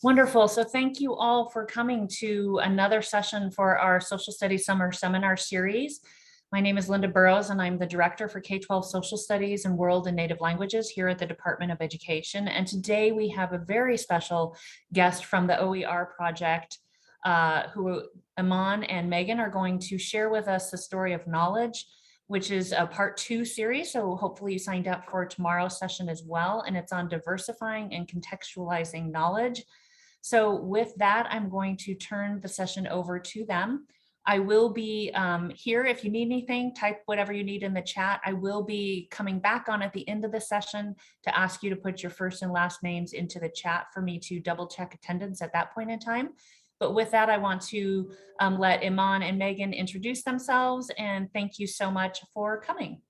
Wonderful. So thank you all for coming to another session for our Social Studies Summer Seminar Series. My name is Linda Burrows, and I'm the Director for K-12 Social Studies and World and Native Languages here at the Department of Education. And today we have a very special guest from the OER project, who Iman and Megan are going to share with us the story of knowledge, which is a part 2 series. So hopefully you signed up for tomorrow's session as well. And it's on diversifying and contextualizing knowledge. So with that, I'm going to turn the session over to them. I will be here if you need anything, type whatever you need in the chat. I will be coming back on at the end of the session to ask you to put your first and last names into the chat for me to double check attendance at that point in time. But with that, I want to let Iman and Megan introduce themselves, and thank you so much for coming.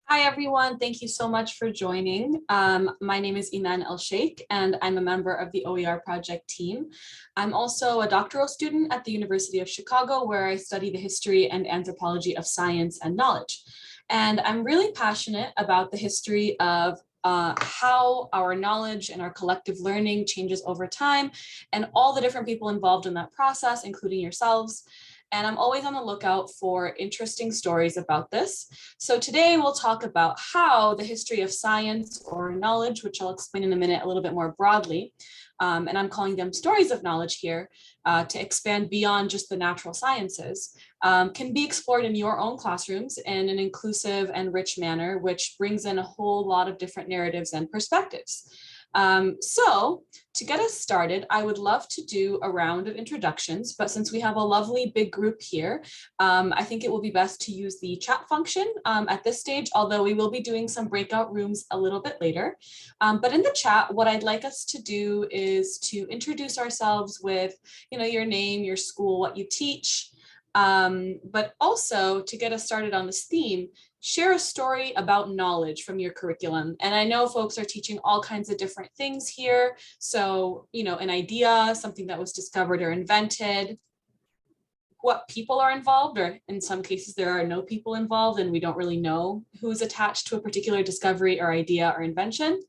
Hi, everyone. Thank you so much for joining. My name is Iman El-Sheikh, and I'm a member of the OER project team. I'm also a doctoral student at the University of Chicago, where I study the history and anthropology of science and knowledge. And I'm really passionate about the history of how our knowledge and our collective learning changes over time, and all the different people involved in that process, including yourselves. And I'm always on the lookout for interesting stories about this. So today we'll talk about how the history of science or knowledge, which I'll explain in a minute a little bit more broadly, and I'm calling them stories of knowledge here to expand beyond just the natural sciences, can be explored in your own classrooms in an inclusive and rich manner, which brings in a whole lot of different narratives and perspectives. So to get us started, I would love to do a round of introductions, but since we have a lovely big group here, I think it will be best to use the chat function at this stage, although we will be doing some breakout rooms a little bit later. But in the chat, what I'd like us to do is to introduce ourselves with, your name, your school, what you teach, but also to get us started on this theme, share a story about knowledge from your curriculum. And I know folks are teaching all kinds of different things here. So, an idea, something that was discovered or invented, what people are involved, or in some cases there are no people involved and we don't really know who's attached to a particular discovery or idea or invention.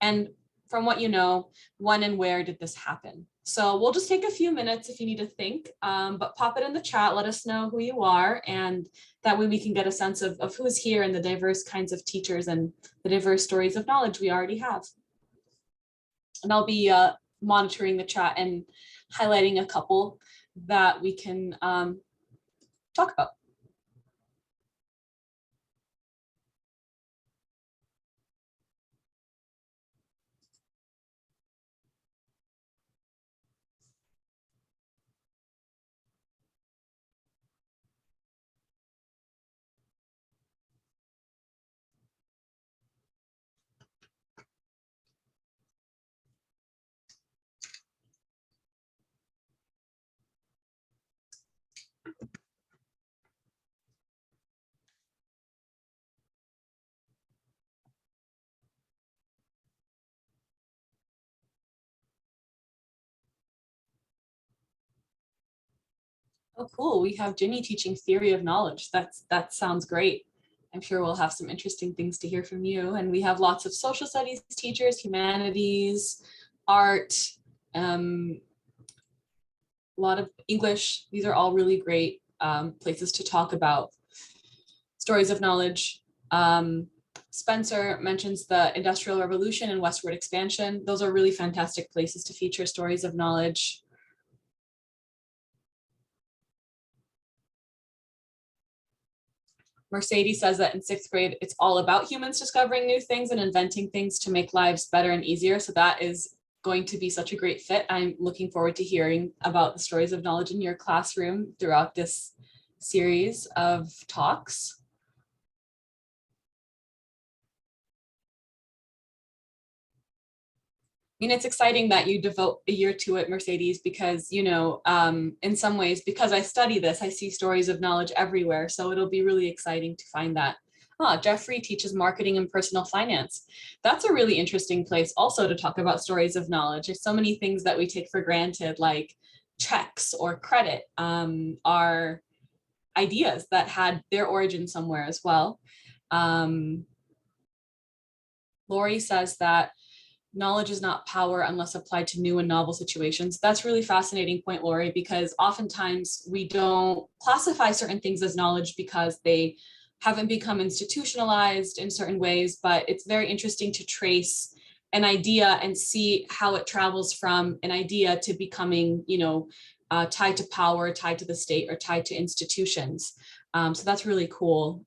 And from what you know, when and where did this happen? So we'll just take a few minutes if you need to think, but pop it in the chat, let us know who you are, and that way we can get a sense of who's here and the diverse kinds of teachers and the diverse stories of knowledge we already have. And I'll be monitoring the chat and highlighting a couple that we can talk about. Oh, cool. We have Ginny teaching theory of knowledge. That sounds great. I'm sure we'll have some interesting things to hear from you. And we have lots of social studies teachers, humanities, art, a lot of English. These are all really great places to talk about stories of knowledge. Spencer mentions the Industrial Revolution and westward expansion. Those are really fantastic places to feature stories of knowledge. Mercedes says that in 6th grade, it's all about humans discovering new things and inventing things to make lives better and easier. So that is going to be such a great fit. I'm looking forward to hearing about the stories of knowledge in your classroom throughout this series of talks. I mean, it's exciting that you devote a year to it, Mercedes, because, in some ways, because I study this, I see stories of knowledge everywhere. So it'll be really exciting to find that. Jeffrey teaches marketing and personal finance. That's a really interesting place also to talk about stories of knowledge. There's so many things that we take for granted, like checks or credit, are ideas that had their origin somewhere as well. Lori says that knowledge is not power unless applied to new and novel situations. That's really fascinating point, Lori, because oftentimes we don't classify certain things as knowledge because they haven't become institutionalized in certain ways, but it's very interesting to trace an idea and see how it travels from an idea to becoming, tied to power, tied to the state, or tied to institutions. So that's really cool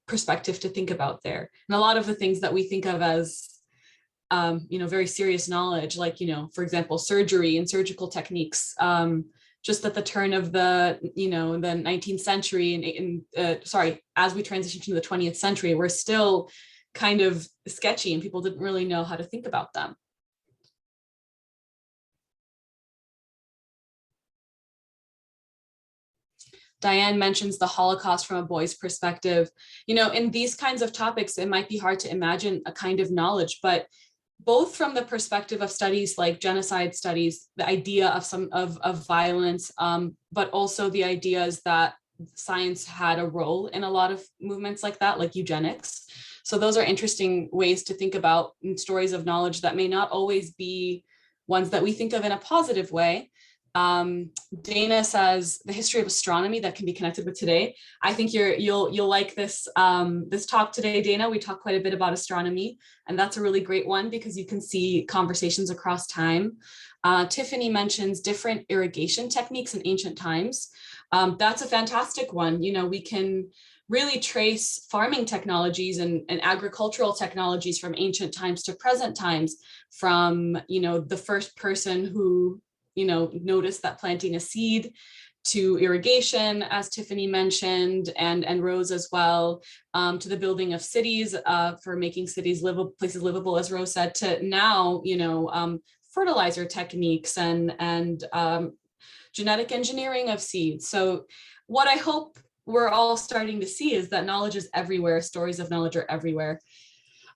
perspective to think about there. And a lot of the things that we think of as, very serious knowledge, like, for example, surgery and surgical techniques, just at the turn of the 19th century as we transition to the 20th century, we're still kind of sketchy and people didn't really know how to think about them. Diane mentions the Holocaust from a boy's perspective. In these kinds of topics, it might be hard to imagine a kind of knowledge, but both from the perspective of studies like genocide studies, the idea of violence, but also the ideas that science had a role in a lot of movements like that, like eugenics. So those are interesting ways to think about stories of knowledge that may not always be ones that we think of in a positive way. Dana says the history of astronomy that can be connected with today. I think you'll like this this talk today, Dana. We talk quite a bit about astronomy, and that's a really great one because you can see conversations across time. Tiffany mentions different irrigation techniques in ancient times. That's a fantastic one. We can really trace farming technologies and agricultural technologies from ancient times to present times, from the first person who noticed that planting a seed, to irrigation, as Tiffany mentioned, and Rose as well, to the building of cities for making cities places livable, as Rose said, to now, fertilizer techniques and genetic engineering of seeds. So what I hope we're all starting to see is that knowledge is everywhere. Stories of knowledge are everywhere.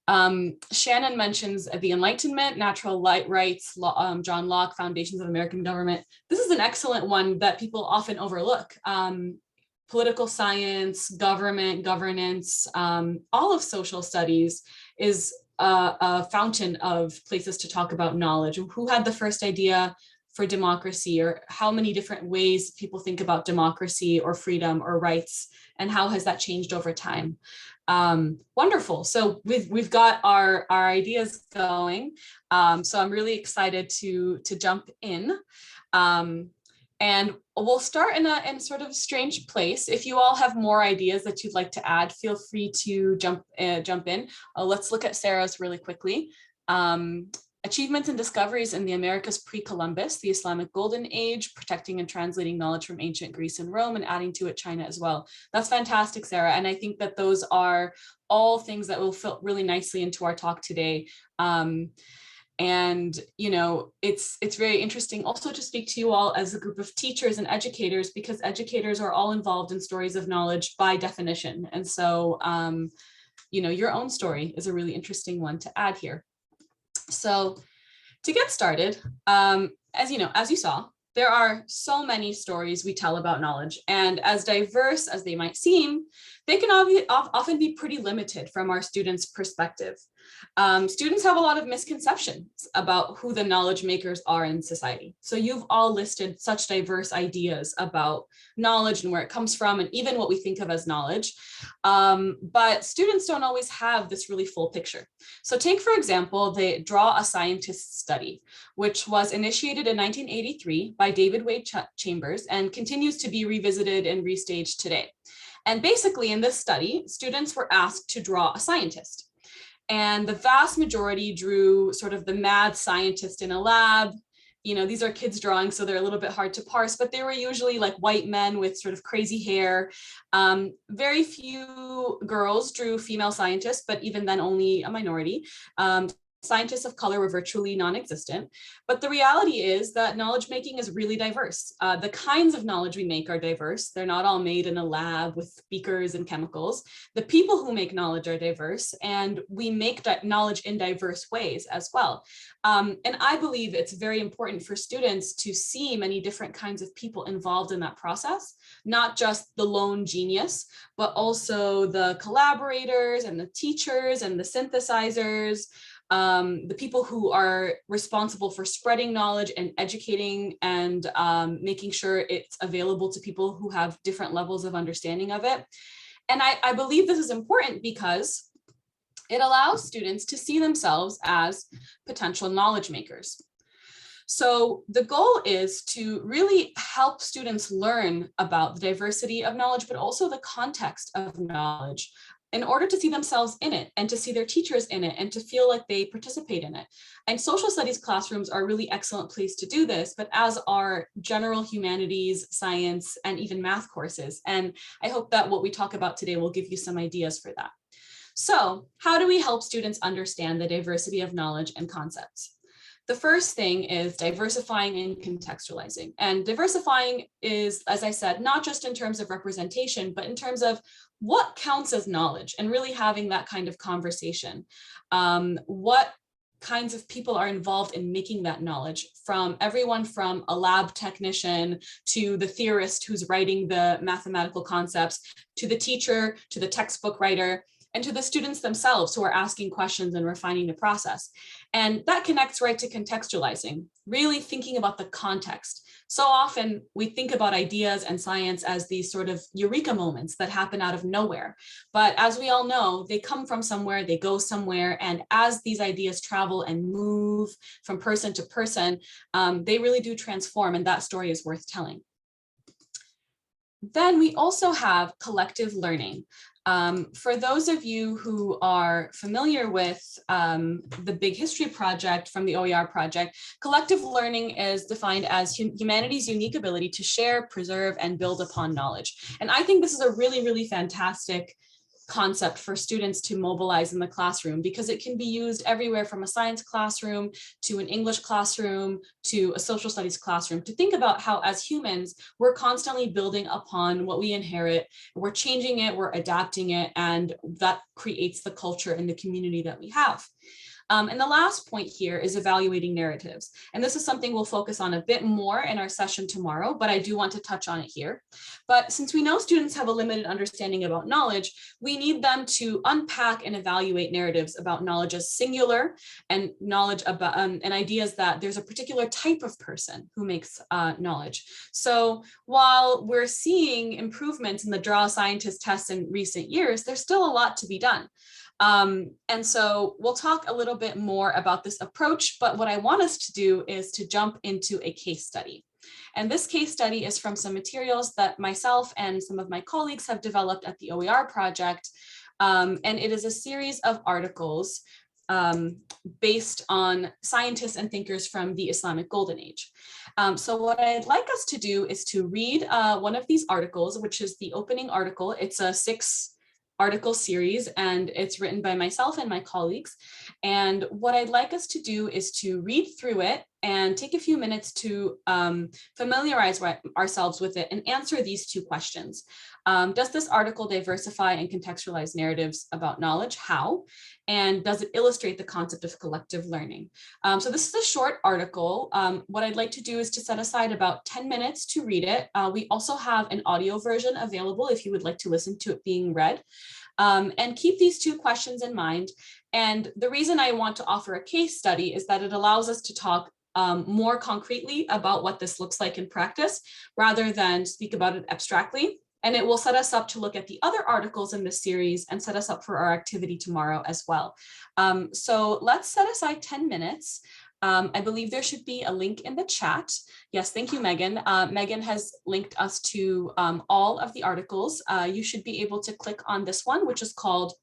Shannon mentions the Enlightenment, natural rights, John Locke, foundations of American government. This is an excellent one that people often overlook. Political science, government, governance, all of social studies is a fountain of places to talk about knowledge. Who had the first idea for democracy, or how many different ways people think about democracy or freedom or rights, and how has that changed over time? Wonderful. So we've got our ideas going. So I'm really excited to jump in. And we'll start in a sort of strange place. If you all have more ideas that you'd like to add, feel free to jump in. Let's look at Sarah's really quickly. Achievements and discoveries in the Americas pre-Columbus, the Islamic Golden Age, protecting and translating knowledge from ancient Greece and Rome, and adding to it China as well. That's fantastic, Sarah. And I think that those are all things that will fit really nicely into our talk today. And it's very interesting also to speak to you all as a group of teachers and educators, because educators are all involved in stories of knowledge by definition. And so, your own story is a really interesting one to add here. So to get started, as you saw, there are so many stories we tell about knowledge, and as diverse as they might seem, they can often be pretty limited from our students' perspective. Students have a lot of misconceptions about who the knowledge makers are in society. So you've all listed such diverse ideas about knowledge and where it comes from, and even what we think of as knowledge. But students don't always have this really full picture. So take, for example, the Draw a Scientist study, which was initiated in 1983 by David Wade Chambers and continues to be revisited and restaged today. And basically in this study, students were asked to draw a scientist. And the vast majority drew sort of the mad scientist in a lab. These are kids drawing, so they're a little bit hard to parse, but they were usually like white men with sort of crazy hair. Very few girls drew female scientists, but even then only a minority. Scientists of color were virtually non-existent. But the reality is that knowledge making is really diverse. The kinds of knowledge we make are diverse. They're not all made in a lab with beakers and chemicals. The people who make knowledge are diverse, and we make knowledge in diverse ways as well. And I believe it's very important for students to see many different kinds of people involved in that process, not just the lone genius, but also the collaborators and the teachers and the synthesizers, the people who are responsible for spreading knowledge and educating and making sure it's available to people who have different levels of understanding of it. And I believe this is important because it allows students to see themselves as potential knowledge makers. So the goal is to really help students learn about the diversity of knowledge, but also the context of knowledge in order to see themselves in it and to see their teachers in it and to feel like they participate in it. And social studies classrooms are a really excellent place to do this, but as are general humanities, science, and even math courses. And I hope that what we talk about today will give you some ideas for that. So how do we help students understand the diversity of knowledge and concepts? The first thing is diversifying and contextualizing. And diversifying is, as I said, not just in terms of representation, but in terms of what counts as knowledge and really having that kind of conversation. What kinds of people are involved in making that knowledge, from everyone from a lab technician to the theorist who's writing the mathematical concepts, to the teacher, to the textbook writer, and to the students themselves who are asking questions and refining the process. And that connects right to contextualizing, really thinking about the context. So often we think about ideas and science as these sort of eureka moments that happen out of nowhere. But as we all know, they come from somewhere, they go somewhere. And as these ideas travel and move from person to person, they really do transform, and that story is worth telling. Then we also have collective learning. For those of you who are familiar with the Big History Project from the OER project, collective learning is defined as humanity's unique ability to share, preserve, and build upon knowledge. And I think this is a really, really fantastic concept for students to mobilize in the classroom, because it can be used everywhere from a science classroom to an English classroom to a social studies classroom, to think about how as humans, we're constantly building upon what we inherit, we're changing it, we're adapting it, and that creates the culture and the community that we have. And the last point here is evaluating narratives. And this is something we'll focus on a bit more in our session tomorrow, but I do want to touch on it here. But since we know students have a limited understanding about knowledge, we need them to unpack and evaluate narratives about knowledge as singular, and knowledge about and ideas that there's a particular type of person who makes knowledge. So while we're seeing improvements in the draw scientist tests in recent years, there's still a lot to be done. And so we'll talk a little bit more about this approach, but what I want us to do is to jump into a case study. And this case study is from some materials that myself and some of my colleagues have developed at the OER project. And it is a series of articles based on scientists and thinkers from the Islamic Golden Age. So what I'd like us to do is to read one of these articles, which is the opening article. It's a 6-article series, and it's written by myself and my colleagues. And what I'd like us to do is to read through it and take a few minutes to familiarize ourselves with it and answer these 2 questions. Does this article diversify and contextualize narratives about knowledge? How? And does it illustrate the concept of collective learning? So this is a short article. What I'd like to do is to set aside about 10 minutes to read it. We also have an audio version available if you would like to listen to it being read. And keep these 2 questions in mind. And the reason I want to offer a case study is that it allows us to talk more concretely about what this looks like in practice, rather than speak about it abstractly. And it will set us up to look at the other articles in this series and set us up for our activity tomorrow as well. So let's set aside 10 minutes. I believe there should be a link in the chat. Yes, thank you, Megan. Megan has linked us to all of the articles. You should be able to click on this one, which is called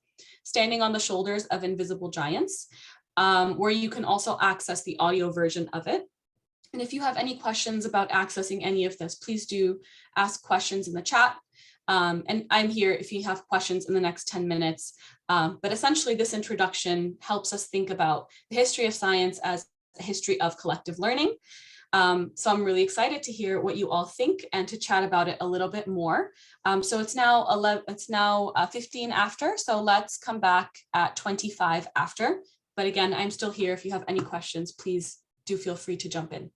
Standing on the Shoulders of Invisible Giants, where you can also access the audio version of it. And if you have any questions about accessing any of this, please do ask questions in the chat. And I'm here if you have questions in the next 10 minutes. But essentially, this introduction helps us think about the history of science as a history of collective learning. So I'm really excited to hear what you all think and to chat about it a little bit more. So it's now 15 after, so let's come back at 25 after. But again, I'm still here. If you have any questions, please do feel free to jump in.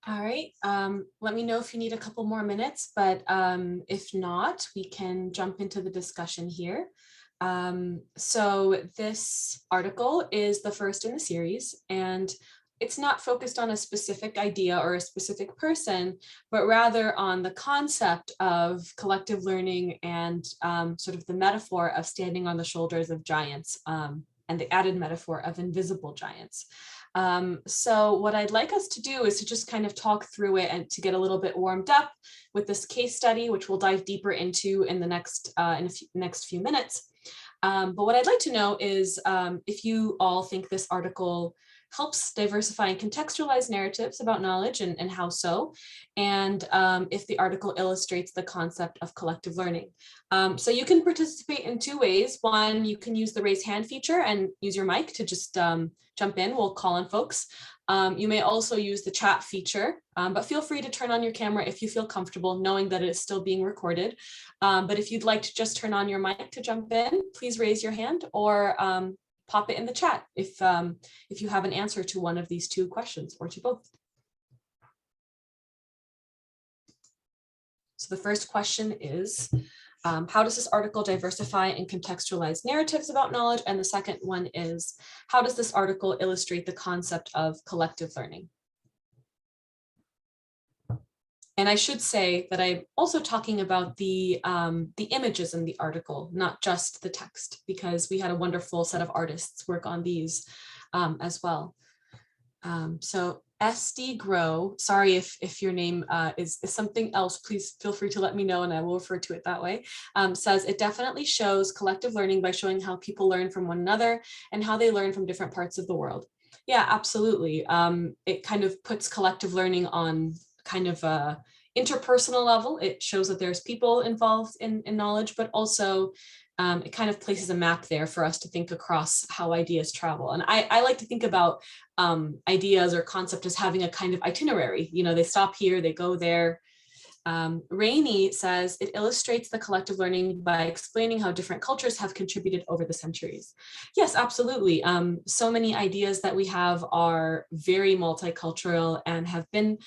All right, let me know if you need a couple more minutes, but if not, we can jump into the discussion here. So this article is the first in the series, and it's not focused on a specific idea or a specific person, but rather on the concept of collective learning and sort of the metaphor of standing on the shoulders of giants, and the added metaphor of invisible giants. So what I'd like us to do is to just kind of talk through it and to get a little bit warmed up with this case study, which we'll dive deeper into in the next few minutes. But what I'd like to know is if you all think this article helps diversify and contextualize narratives about knowledge, and how so, and if the article illustrates the concept of collective learning. So you can participate in two ways. One, you can use the raise hand feature and use your mic to just jump in. We'll call on folks. You may also use the chat feature, but feel free to turn on your camera if you feel comfortable, knowing that it is still being recorded. But if you'd like to just turn on your mic to jump in, please raise your hand, or pop it in the chat if you have an answer to one of these two questions, or to both. So the first question is, how does this article diversify and contextualize narratives about knowledge? And the second one is, how does this article illustrate the concept of collective learning? And I should say that I'm also talking about the images in the article, not just the text, because we had a wonderful set of artists work on these as well. So SD Grow, sorry if your name is something else, please feel free to let me know and I will refer to it that way, says it definitely shows collective learning by showing how people learn from one another and how they learn from different parts of the world. Yeah, absolutely. It kind of puts collective learning on kind of a interpersonal level. It shows that there's people involved in knowledge, but also it kind of places a map there for us to think across how ideas travel. And I like to think about ideas or concept as having a kind of itinerary. You know, they stop here, they go there. Rainey says it illustrates the collective learning by explaining how different cultures have contributed over the centuries. Yes, absolutely. So many ideas that we have are very multicultural and have been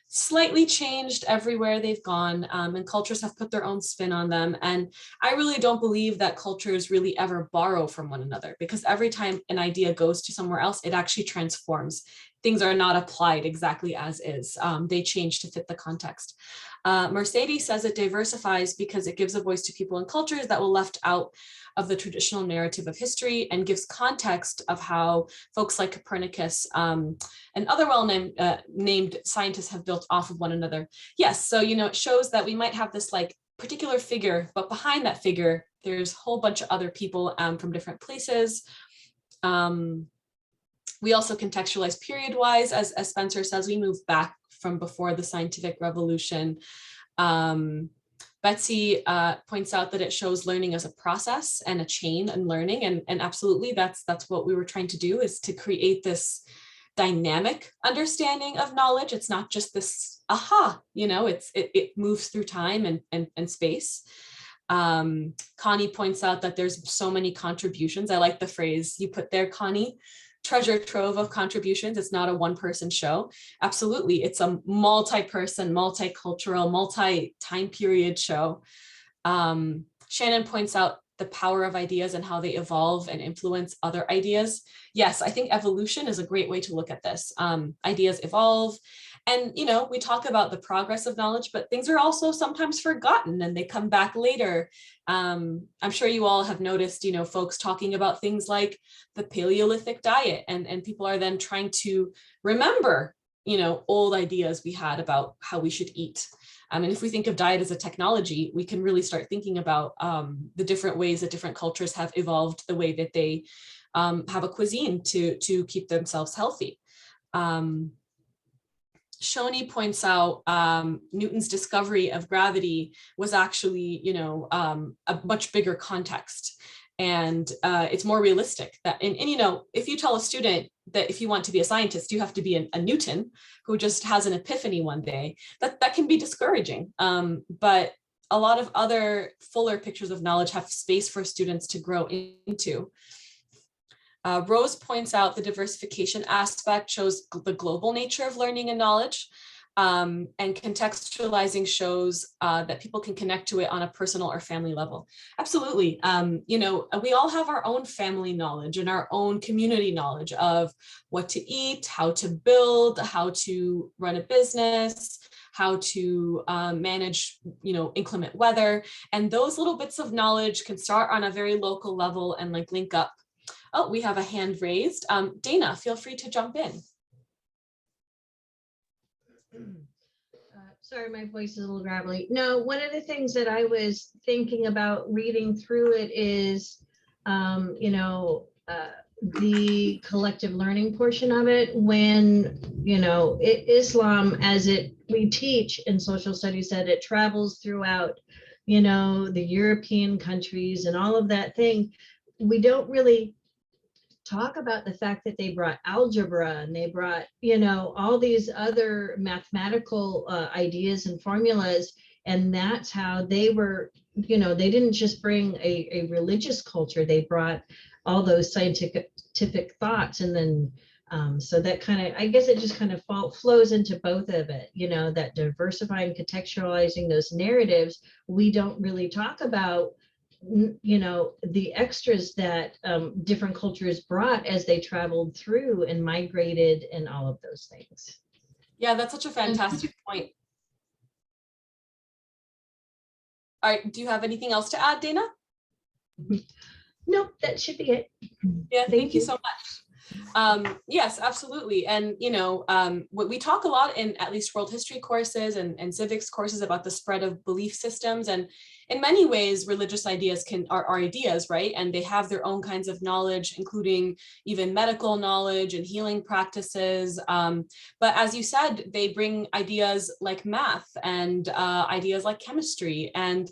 slightly changed everywhere they've gone, and cultures have put their own spin on them. And I really don't believe that cultures really ever borrow from one another, because every time an idea goes to somewhere else, it actually transforms. Things are not applied exactly as is. They change to fit the context. Mercedes says it diversifies because it gives a voice to people and cultures that were left out of the traditional narrative of history, and gives context of how folks like Copernicus and other well-named scientists have built off of one another. Yes, so it shows that we might have this like particular figure, but behind that figure, there's a whole bunch of other people from different places. We also contextualize period-wise, as Spencer says, we move back from before the scientific revolution. Betsy points out that it shows learning as a process and a chain and learning, and absolutely that's what we were trying to do, is to create this dynamic understanding of knowledge. It's not just this aha, it moves through time and space. Connie points out that there's so many contributions. I like the phrase you put there, Connie, treasure trove of contributions. It's not a one-person show. Absolutely, it's a multi-person, multicultural, multi-time period show. Shannon points out the power of ideas and how they evolve and influence other ideas. Yes, I think evolution is a great way to look at this. Ideas evolve, and we talk about the progress of knowledge, but things are also sometimes forgotten and they come back later. I'm sure you all have noticed, folks talking about things like the Paleolithic diet, and people are then trying to remember, old ideas we had about how we should eat. And if we think of diet as a technology, we can really start thinking about the different ways that different cultures have evolved the way that they have a cuisine to keep themselves healthy. Shoni points out Newton's discovery of gravity was actually, a much bigger context. And it's more realistic that, and if you tell a student that if you want to be a scientist, you have to be a Newton who just has an epiphany one day, that can be discouraging. But a lot of other fuller pictures of knowledge have space for students to grow into. Rose points out the diversification aspect shows the global nature of learning and knowledge. And contextualizing shows that people can connect to it on a personal or family level. Absolutely. You know, we all have our own family knowledge and our own community knowledge of what to eat, how to build, how to run a business, how to manage, you know, inclement weather. And those little bits of knowledge can start on a very local level and like link up. Oh, we have a hand raised. Dana, feel free to jump in. Sorry, my voice is a little gravelly. No, one of the things that I was thinking about reading through it is, you know, the collective learning portion of it when, you know, Islam, as we teach in social studies, that it travels throughout, you know, the European countries and all of that thing. We don't really talk about the fact that they brought algebra and they brought, you know, all these other mathematical ideas and formulas. And that's how they were, you know, they didn't just bring a religious culture, they brought all those scientific thoughts. And then, so that kind of, I guess it just kind of flows into both of it, you know, that diversifying, contextualizing those narratives. We don't really talk about, you know, the extras that different cultures brought as they traveled through and migrated and all of those things. Yeah, that's such a fantastic point. All right, do you have anything else to add, Dana? No, that should be it. Yeah, thank you so much. Yes, absolutely. And, you know, we talk a lot in at least world history courses and civics courses about the spread of belief systems. And in many ways, religious ideas are ideas, right? And they have their own kinds of knowledge, including even medical knowledge and healing practices. But as you said, they bring ideas like math and ideas like chemistry. And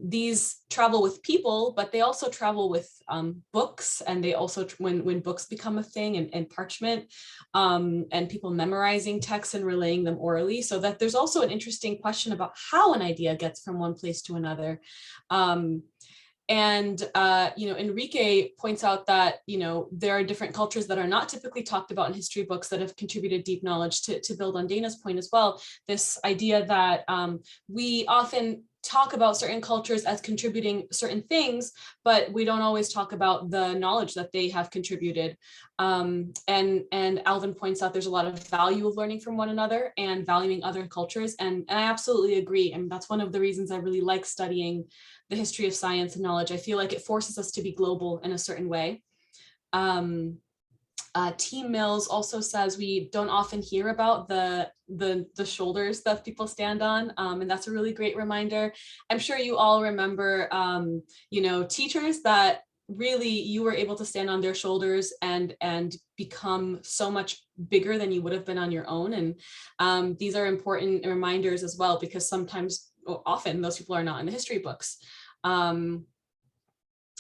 these travel with people, but they also travel with books, and they also, when books become a thing, and parchment, and people memorizing texts and relaying them orally, so that there's also an interesting question about how an idea gets from one place to another. And, you know, Enrique points out that, you know, there are different cultures that are not typically talked about in history books that have contributed deep knowledge, to build on Dana's point as well. This idea that we often talk about certain cultures as contributing certain things, but we don't always talk about the knowledge that they have contributed. And Alvin points out there's a lot of value of learning from one another and valuing other cultures. And I absolutely agree. And that's one of the reasons I really like studying the history of science and knowledge. I feel like it forces us to be global in a certain way. Team Mills also says we don't often hear about the shoulders that people stand on, and that's a really great reminder. I'm sure you all remember, you know, teachers that really you were able to stand on their shoulders and become so much bigger than you would have been on your own. And these are important reminders as well, because sometimes, or often, those people are not in the history books.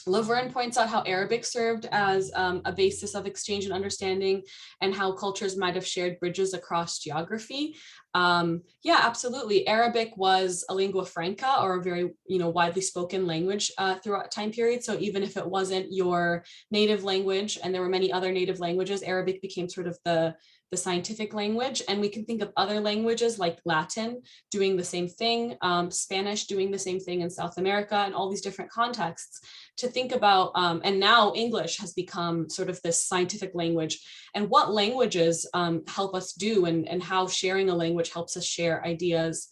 Laverne points out how Arabic served as a basis of exchange and understanding, and how cultures might have shared bridges across geography. Yeah, absolutely. Arabic was a lingua franca, or a very, you know, widely spoken language throughout time period. So even if it wasn't your native language, and there were many other native languages, Arabic became sort of the scientific language. And we can think of other languages like Latin doing the same thing, Spanish doing the same thing in South America, and all these different contexts to think about. And now English has become sort of this scientific language, and what languages help us do, and how sharing a language helps us share ideas.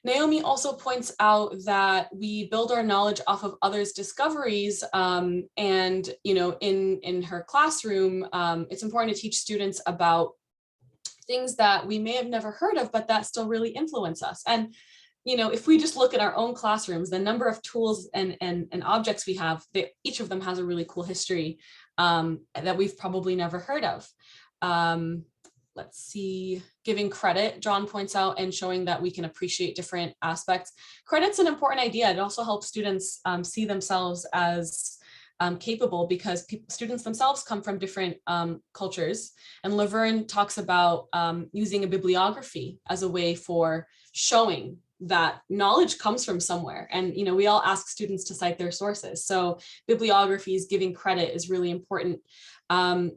Naomi also points out that we build our knowledge off of others' discoveries, and, you know, in her classroom, it's important to teach students about things that we may have never heard of, but that still really influence us. And, you know, if we just look at our own classrooms, the number of tools and objects we have, each of them has a really cool history that we've probably never heard of. Let's see, giving credit, John points out, and showing that we can appreciate different aspects. Credit's an important idea. It also helps students see themselves as capable, because students themselves come from different cultures. And Laverne talks about using a bibliography as a way for showing that knowledge comes from somewhere. And, you know, we all ask students to cite their sources. So bibliographies, giving credit, is really important.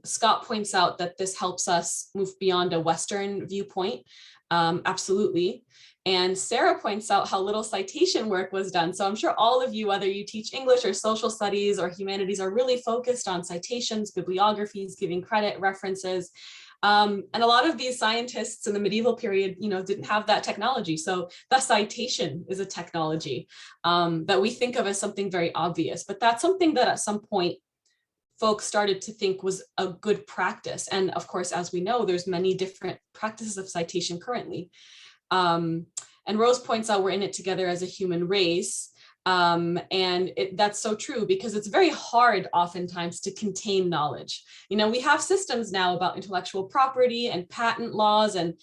Scott points out that this helps us move beyond a Western viewpoint. Absolutely. And Sarah points out how little citation work was done. So I'm sure all of you, whether you teach English or social studies or humanities, are really focused on citations, bibliographies, giving credit, references. And a lot of these scientists in the medieval period, didn't have that technology. So the citation is a technology that we think of as something very obvious, but that's something that at some point folks started to think was a good practice. And of course, as we know, there's many different practices of citation currently. And Rose points out we're in it together as a human race. That's so true, because it's very hard oftentimes to contain knowledge. We have systems now about intellectual property and patent laws, and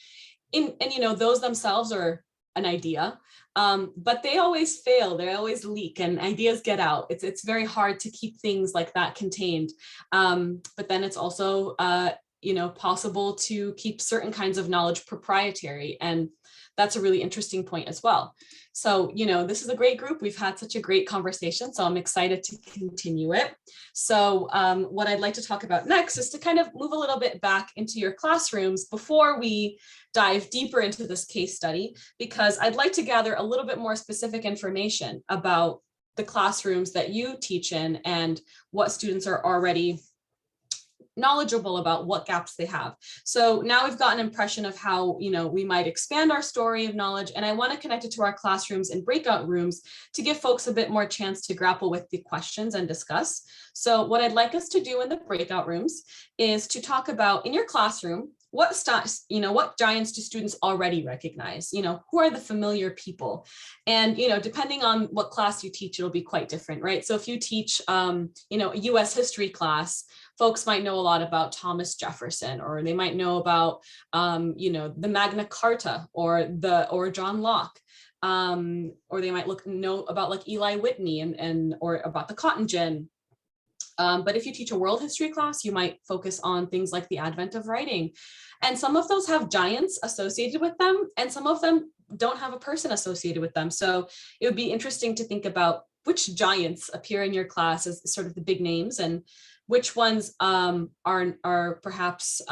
those themselves are an idea, but they always fail, they always leak, and ideas get out. It's very hard to keep things like that contained. But then it's also possible to keep certain kinds of knowledge proprietary, and that's a really interesting point as well. So, this is a great group. We've had such a great conversation, so I'm excited to continue it. So what I'd like to talk about next is to kind of move a little bit back into your classrooms before we dive deeper into this case study, because I'd like to gather a little bit more specific information about the classrooms that you teach in and what students are already knowledgeable about, what gaps they have. So now we've got an impression of how, we might expand our story of knowledge, and I want to connect it to our classrooms and breakout rooms to give folks a bit more chance to grapple with the questions and discuss. So what I'd like us to do in the breakout rooms is to talk about, in your classroom, what giants do students already recognize? Who are the familiar people? And, depending on what class you teach, it'll be quite different, right? So if you teach, a US history class, folks might know a lot about Thomas Jefferson, or they might know about, the Magna Carta or John Locke, or they might know about like Eli Whitney or about the cotton gin. But if you teach a world history class, you might focus on things like the advent of writing. And some of those have giants associated with them, and some of them don't have a person associated with them. So it would be interesting to think about which giants appear in your class as sort of the big names, and which ones are perhaps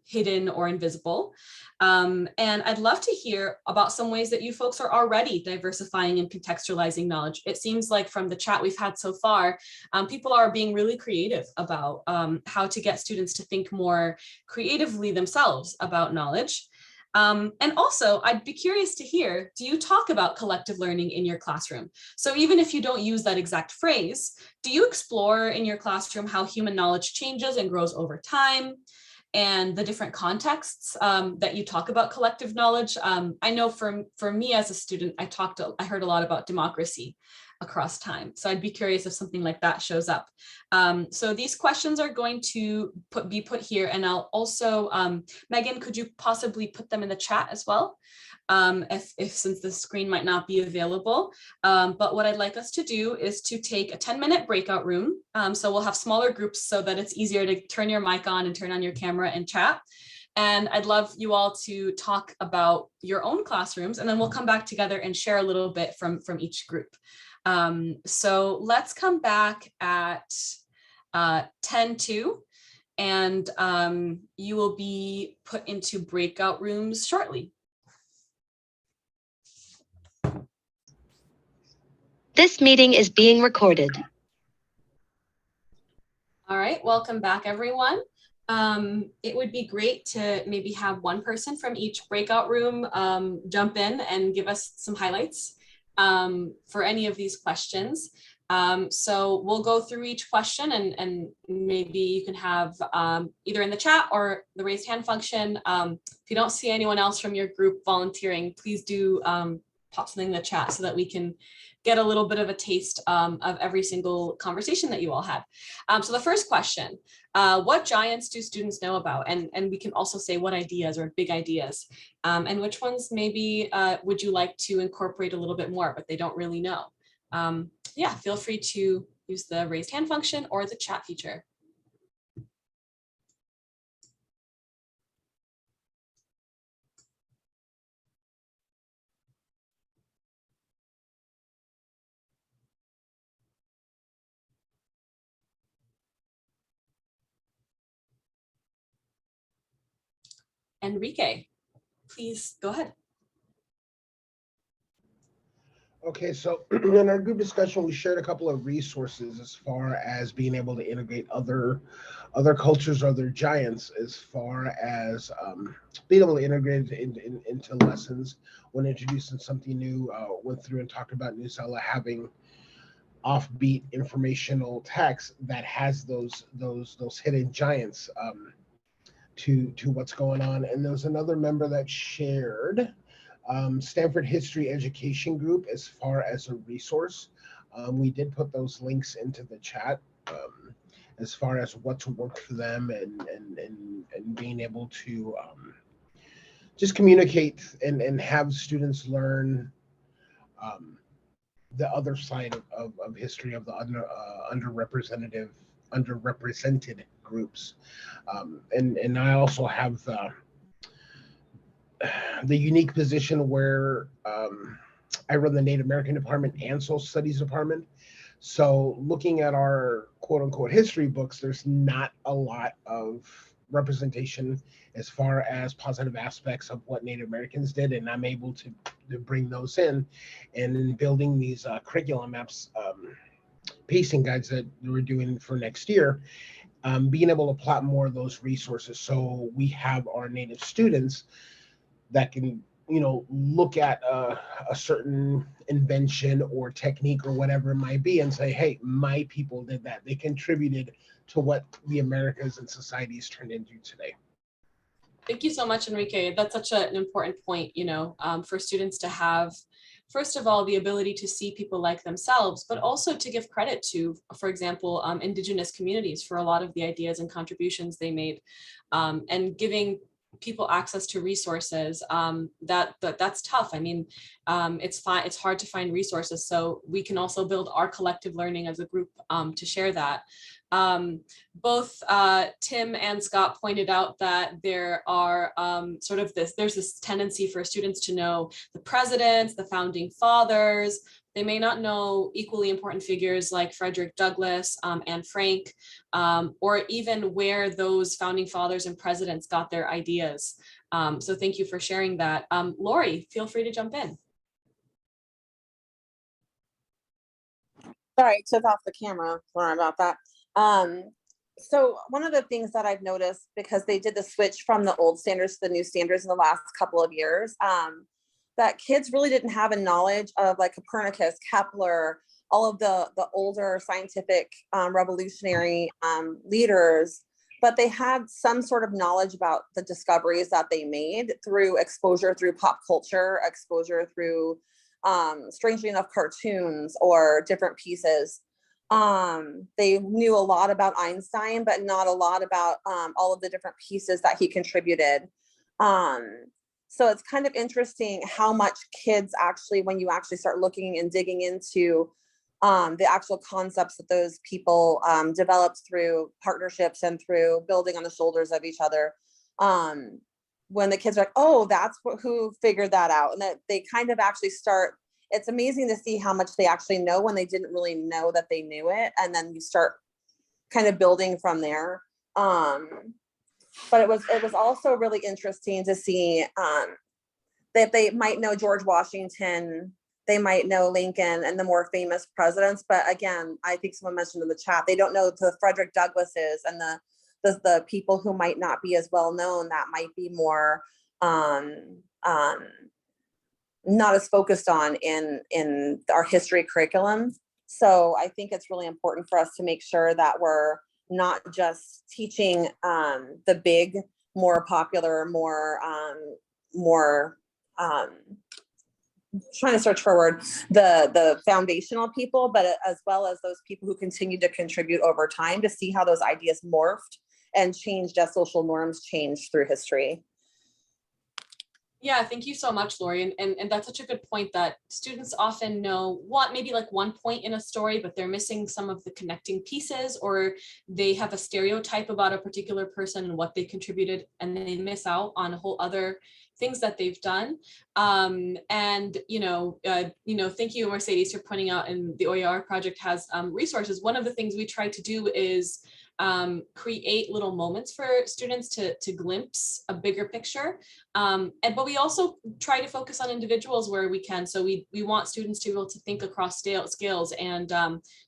hidden or invisible. And I'd love to hear about some ways that you folks are already diversifying and contextualizing knowledge. It seems like from the chat we've had so far, people are being really creative about how to get students to think more creatively themselves about knowledge. And also, I'd be curious to hear, do you talk about collective learning in your classroom? So even if you don't use that exact phrase, do you explore in your classroom how human knowledge changes and grows over time, and the different contexts that you talk about collective knowledge? I know for me as a student, I heard a lot about democracy across time. So I'd be curious if something like that shows up. So these questions are going to be put here, and I'll also, Megan, could you possibly put them in the chat as well? If since the screen might not be available. But what I'd like us to do is to take a 10-minute breakout room. So we'll have smaller groups so that it's easier to turn your mic on and turn on your camera and chat. And I'd love you all to talk about your own classrooms, and then we'll come back together and share a little bit from each group. So let's come back at 10:02, and you will be put into breakout rooms shortly. This meeting is being recorded. All right, welcome back, everyone. It would be great to maybe have one person from each breakout room jump in and give us some highlights for any of these questions. So we'll go through each question, and maybe you can have either in the chat or the raised hand function. If you don't see anyone else from your group volunteering, please do pop something in the chat so that we can get a little bit of a taste of every single conversation that you all had. So the first question, what giants do students know about? And we can also say what ideas or big ideas, and which ones maybe would you like to incorporate a little bit more, but they don't really know. Yeah, feel free to use the raised hand function or the chat feature. Enrique, please go ahead. Okay, so in our group discussion, we shared a couple of resources as far as being able to integrate other cultures, other giants, as far as being able to integrate it into lessons when introducing something new. Went through and talked about Newsella having offbeat informational text that has those hidden giants to what's going on. And there was another member that shared Stanford History Education Group as far as a resource. We did put those links into the chat as far as what's worked for them and being able to just communicate and have students learn the other side of history of the underrepresented groups. And I also have the unique position where I run the Native American department and social studies department. So looking at our quote unquote history books, there's not a lot of representation as far as positive aspects of what Native Americans did. And I'm able to bring those in, and in building these curriculum maps, pacing guides that we're doing for next year, being able to plot more of those resources. So we have our Native students that can, look at a certain invention or technique or whatever it might be and say, hey, my people did that. They contributed to what the Americas and societies turned into today. Thank you so much, Enrique. That's such an important point, for students to have, first of all, the ability to see people like themselves, but also to give credit to, for example, Indigenous communities for a lot of the ideas and contributions they made, and giving people access to resources. That's tough. I mean, it's hard to find resources. So we can also build our collective learning as a group to share that. Both Tim and Scott pointed out that there are there's this tendency for students to know the presidents, the founding fathers. They may not know equally important figures like Frederick Douglass, Anne Frank, or even where those founding fathers and presidents got their ideas. So thank you for sharing that. Lori, feel free to jump in. Sorry, I took off the camera. Sorry about that. So one of the things that I've noticed, because they did the switch from the old standards to the new standards in the last couple of years, that kids really didn't have a knowledge of like Copernicus, Kepler, all of the older scientific revolutionary leaders, but they had some sort of knowledge about the discoveries that they made through exposure through pop culture, exposure through, strangely enough, cartoons or different pieces. They knew a lot about Einstein, but not a lot about all of the different pieces that he contributed. So it's kind of interesting how much kids actually, when you actually start looking and digging into the actual concepts that those people developed through partnerships and through building on the shoulders of each other. When the kids are like, oh, that's who figured that out. And that they kind of actually start, it's amazing to see how much they actually know when they didn't really know that they knew it. And then you start kind of building from there. But it was also really interesting to see that they might know George Washington, they might know Lincoln and the more famous presidents. But again, I think someone mentioned in the chat, they don't know the Frederick Douglasses and the people who might not be as well known, that might be more not as focused on in our history curriculum. So I think it's really important for us to make sure that we're not just teaching the big, more popular, more trying to search for a word, the foundational people, but as well as those people who continue to contribute over time, to see how those ideas morphed and changed as social norms changed through history. Yeah, thank you so much, Lori. And that's such a good point, that students often know maybe like one point in a story, but they're missing some of the connecting pieces, or they have a stereotype about a particular person and what they contributed, and they miss out on a whole other things that they've done. Thank you, Mercedes, for pointing out, and the OER project has resources. One of the things we try to do is create little moments for students to glimpse a bigger picture. But we also try to focus on individuals where we can. So we want students to be able to think across scales. And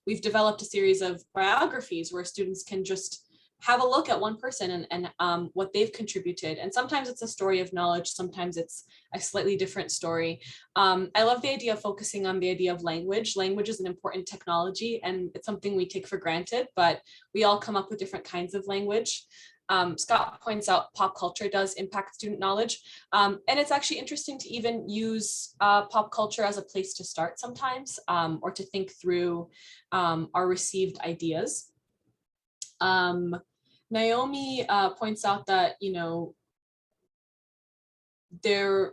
we've developed a series of biographies where students can just have a look at one person and what they've contributed. And sometimes it's a story of knowledge, sometimes it's a slightly different story. I love the idea of focusing on the idea of language. Language is an important technology and it's something we take for granted, but we all come up with different kinds of language. Scott points out pop culture does impact student knowledge. And it's actually interesting to even use pop culture as a place to start sometimes, or to think through our received ideas. Naomi points out that, you know, there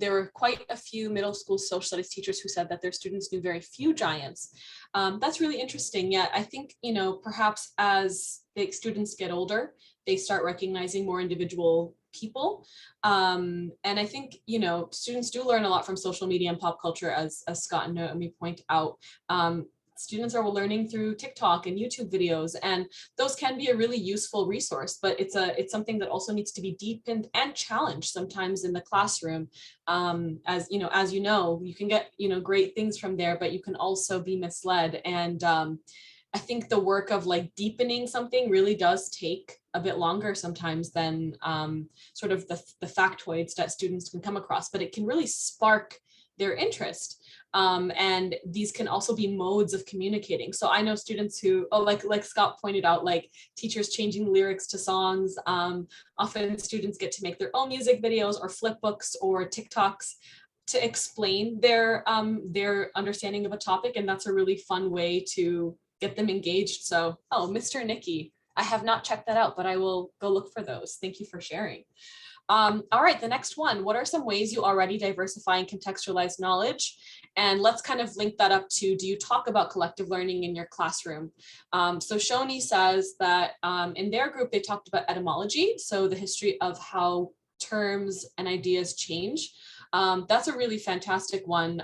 were quite a few middle school social studies teachers who said that their students knew very few giants. That's really interesting. Yeah, I think, you know, perhaps as the students get older, they start recognizing more individual people. And I think, you know, students do learn a lot from social media and pop culture, as Scott and Naomi point out. Students are learning through TikTok and YouTube videos, and those can be a really useful resource, but it's something that also needs to be deepened and challenged sometimes in the classroom. As you know, you can get, you know, great things from there, but you can also be misled. And I think the work of like deepening something really does take a bit longer sometimes than sort of the factoids that students can come across, but it can really spark their interest. And these can also be modes of communicating. So I know students who, like Scott pointed out, like teachers changing the lyrics to songs. Often students get to make their own music videos or flip books or TikToks to explain their understanding of a topic. And that's a really fun way to get them engaged. So, oh, Mr. Nikki, I have not checked that out, but I will go look for those. Thank you for sharing. All right, the next one. What are some ways you already diversify and contextualize knowledge? And let's kind of link that up to, do you talk about collective learning in your classroom? So Shoni says that in their group, they talked about etymology, so the history of how terms and ideas change. That's a really fantastic one,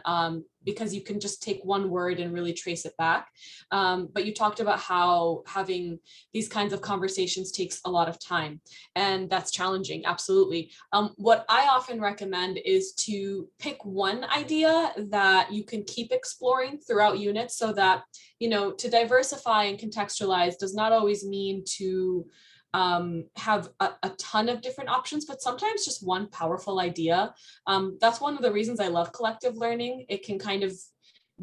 because you can just take one word and really trace it back. But you talked about how having these kinds of conversations takes a lot of time, and that's challenging, absolutely. What I often recommend is to pick one idea that you can keep exploring throughout units, so that, you know, to diversify and contextualize does not always mean to have a ton of different options, but sometimes just one powerful idea. That's one of the reasons I love collective learning. It can kind of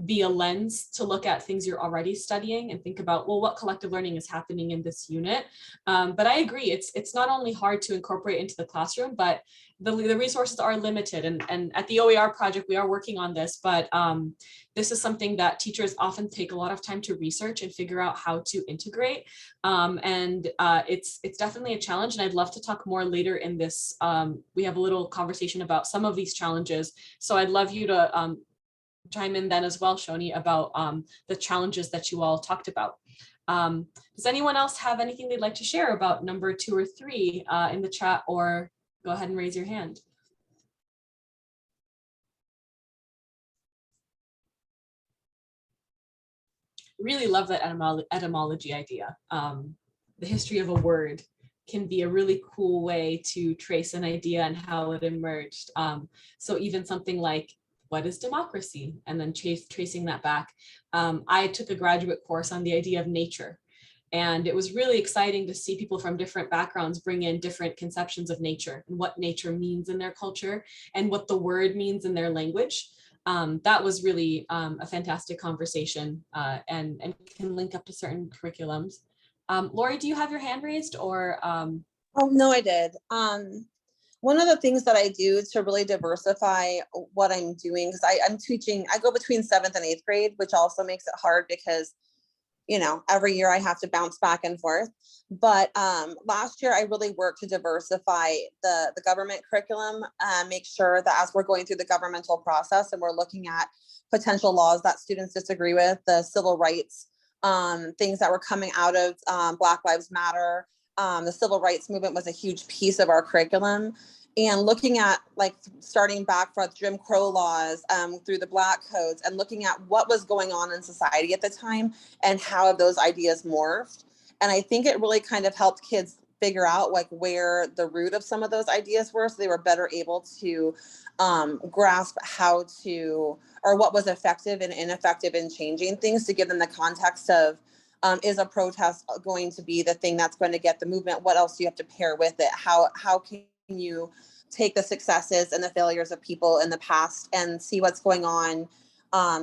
be a lens to look at things you're already studying and think about, well, what collective learning is happening in this unit? But I agree, it's not only hard to incorporate into the classroom, but the resources are limited. And at the OER project, we are working on this, but this is something that teachers often take a lot of time to research and figure out how to integrate. It's definitely a challenge, and I'd love to talk more later in this. We have a little conversation about some of these challenges. So I'd love you to chime in then as well, Shoni, about the challenges that you all talked about. Does anyone else have anything they'd like to share about number 2 or 3 in the chat, or go ahead and raise your hand? Really love that etymology idea. The history of a word can be a really cool way to trace an idea and how it emerged. So even something like, what is democracy? And then tracing that back. I took a graduate course on the idea of nature, and it was really exciting to see people from different backgrounds bring in different conceptions of nature and what nature means in their culture and what the word means in their language. That was really a fantastic conversation, and can link up to certain curriculums. Lori, do you have your hand raised, or? Oh, no, I did. One of the things that I do to really diversify what I'm doing, because I'm teaching, I go between 7th and 8th grade, which also makes it hard because, you know, every year I have to bounce back and forth. But last year I really worked to diversify the government curriculum, make sure that as we're going through the governmental process and we're looking at potential laws that students disagree with, the civil rights, things that were coming out of Black Lives Matter, the civil rights movement was a huge piece of our curriculum. And looking at, like, starting back from Jim Crow laws through the Black codes, and looking at what was going on in society at the time and how have those ideas morphed. And I think it really kind of helped kids figure out like where the root of some of those ideas were, so they were better able to grasp how to, or what was effective and ineffective in changing things, to give them the context of, is a protest going to be the thing that's going to get the movement? What else do you have to pair with it? How can you take the successes and the failures of people in the past and see what's going on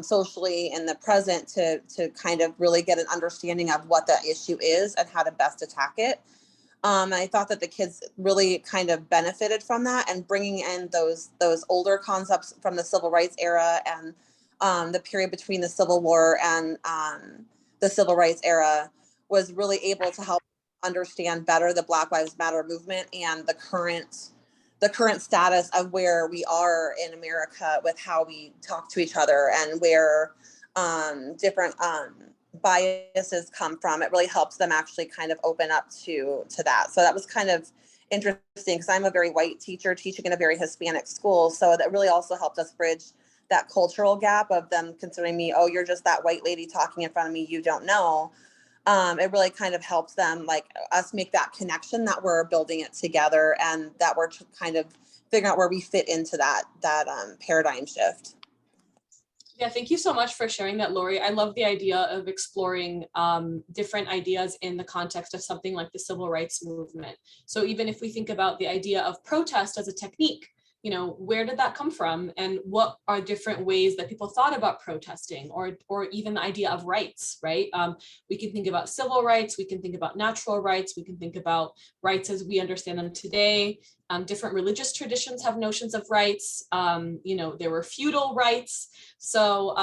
socially in the present to kind of really get an understanding of what that issue is and how to best attack it. I thought that the kids really kind of benefited from that, and bringing in those older concepts from the civil rights era and the period between the Civil War and the civil rights era was really able to help understand better the Black Lives Matter movement and the current status of where we are in America with how we talk to each other and where different biases come from. It really helps them actually kind of open up to that. So that was kind of interesting, because I'm a very white teacher teaching in a very Hispanic school. So that really also helped us bridge that cultural gap of them considering me, oh, you're just that white lady talking in front of me, you don't know. It really kind of helps them, like us, make that connection that we're building it together and that we're kind of figuring out where we fit into that paradigm shift. Yeah, thank you so much for sharing that, Lori. I love the idea of exploring different ideas in the context of something like the civil rights movement. So even if we think about the idea of protest as a technique, you know, where did that come from, and what are different ways that people thought about protesting, or even the idea of rights, right? We can think about civil rights, we can think about natural rights, we can think about rights as we understand them today. Different religious traditions have notions of rights. You know, there were feudal rights. So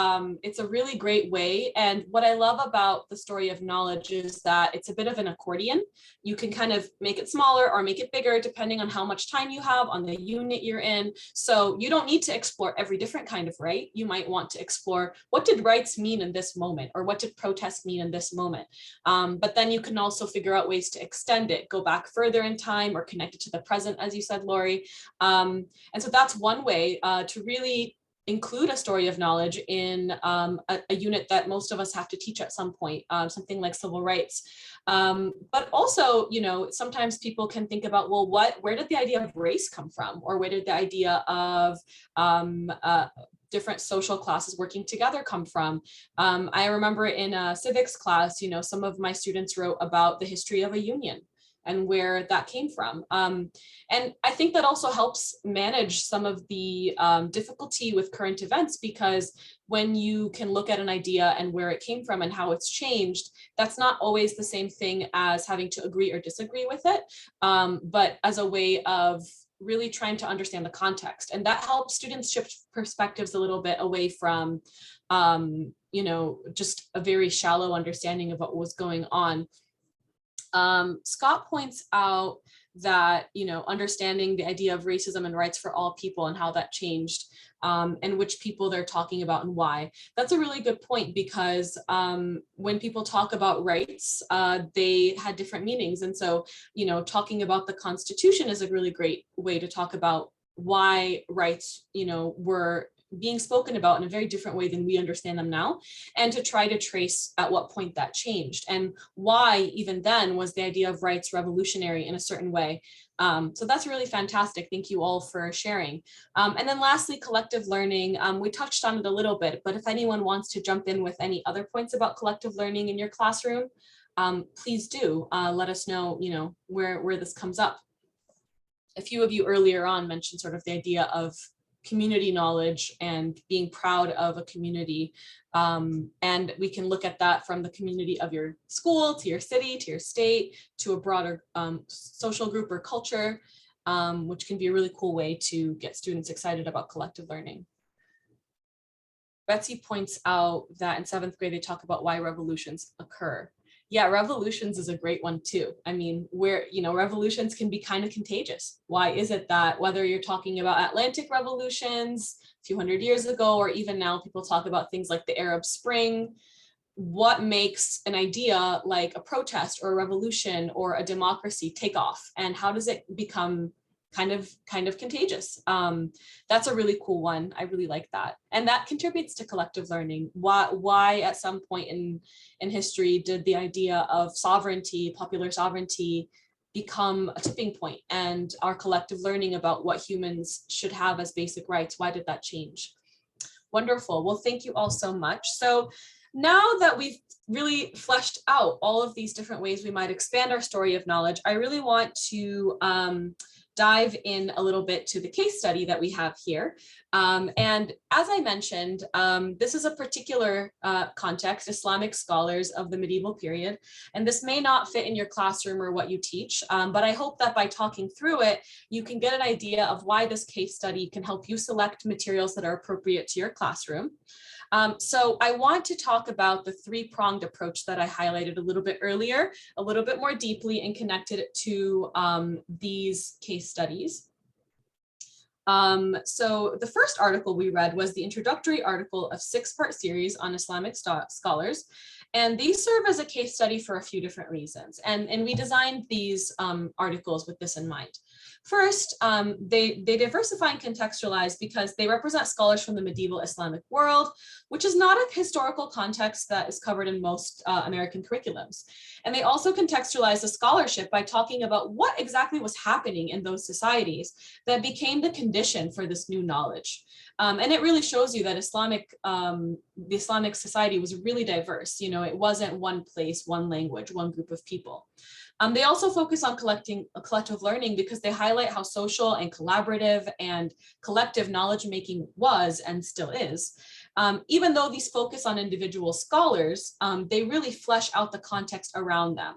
it's a really great way. And what I love about the story of knowledge is that it's a bit of an accordion. You can kind of make it smaller or make it bigger depending on how much time you have on the unit you're in. So you don't need to explore every different kind of right. You might want to explore, what did rights mean in this moment? Or what did protest mean in this moment? But then you can also figure out ways to extend it, go back further in time, or connect it to the present, as you said, Lori. And so that's one way to really include a story of knowledge in a unit that most of us have to teach at some point, something like civil rights. But also, you know, sometimes people can think about, well, where did the idea of race come from? Or where did the idea of different social classes working together come from? I remember in a civics class, you know, some of my students wrote about the history of a union and where that came from. And I think that also helps manage some of the difficulty with current events, because when you can look at an idea and where it came from and how it's changed, that's not always the same thing as having to agree or disagree with it, but as a way of really trying to understand the context. And that helps students shift perspectives a little bit away from, you know, just a very shallow understanding of what was going on. Scott points out that, you know, understanding the idea of racism and rights for all people and how that changed, and which people they're talking about and why. That's a really good point, because when people talk about rights, they had different meanings. And so, you know, talking about the Constitution is a really great way to talk about why rights, you know, were being spoken about in a very different way than we understand them now, and to try to trace at what point that changed and why even then was the idea of rights revolutionary in a certain way. So that's really fantastic. Thank you all for sharing. And then lastly, collective learning. We touched on it a little bit, but if anyone wants to jump in with any other points about collective learning in your classroom, please do let us know, you know, where this comes up. A few of you earlier on mentioned sort of the idea of community knowledge and being proud of a community. And we can look at that from the community of your school to your city, to your state, to a broader social group or culture, which can be a really cool way to get students excited about collective learning. Betsy points out that in 7th grade, they talk about why revolutions occur. Yeah, revolutions is a great one too. I mean, where, you know, revolutions can be kind of contagious. Why is it that whether you're talking about Atlantic revolutions a few hundred years ago, or even now people talk about things like the Arab Spring, what makes an idea like a protest or a revolution or a democracy take off? And how does it become kind of contagious. That's a really cool one. I really like that. And that contributes to collective learning. Why at some point in history did the idea of sovereignty, popular sovereignty, become a tipping point, and our collective learning about what humans should have as basic rights? Why did that change? Wonderful. Well, thank you all so much. So now that we've really fleshed out all of these different ways we might expand our story of knowledge, I really want to dive in a little bit to the case study that we have here. And as I mentioned, this is a particular context, Islamic scholars of the medieval period, and this may not fit in your classroom or what you teach, but I hope that by talking through it, you can get an idea of why this case study can help you select materials that are appropriate to your classroom. So I want to talk about the three-pronged approach that I highlighted a little bit earlier, a little bit more deeply, and connected it to these case studies. So the first article we read was the introductory article of 6-part series on Islamic scholars. And these serve as a case study for a few different reasons. And we designed these articles with this in mind. First, they diversify and contextualize because they represent scholars from the medieval Islamic world, which is not a historical context that is covered in most American curriculums. And they also contextualize the scholarship by talking about what exactly was happening in those societies that became the condition for this new knowledge. And it really shows you that the Islamic society was really diverse. You know, it wasn't one place, one language, one group of people. They also focus on collective learning because they highlight how social and collaborative and collective knowledge making was and still is. Even though these focus on individual scholars, they really flesh out the context around them.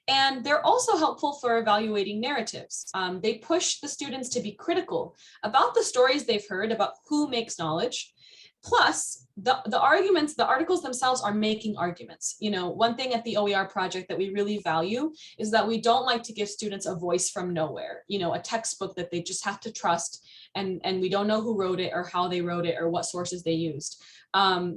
And they're also helpful for evaluating narratives. They push the students to be critical about the stories they've heard about who makes knowledge. Plus, the articles themselves are making arguments. You know, one thing at the OER project that we really value is that we don't like to give students a voice from nowhere, you know, a textbook that they just have to trust, and we don't know who wrote it or how they wrote it or what sources they used.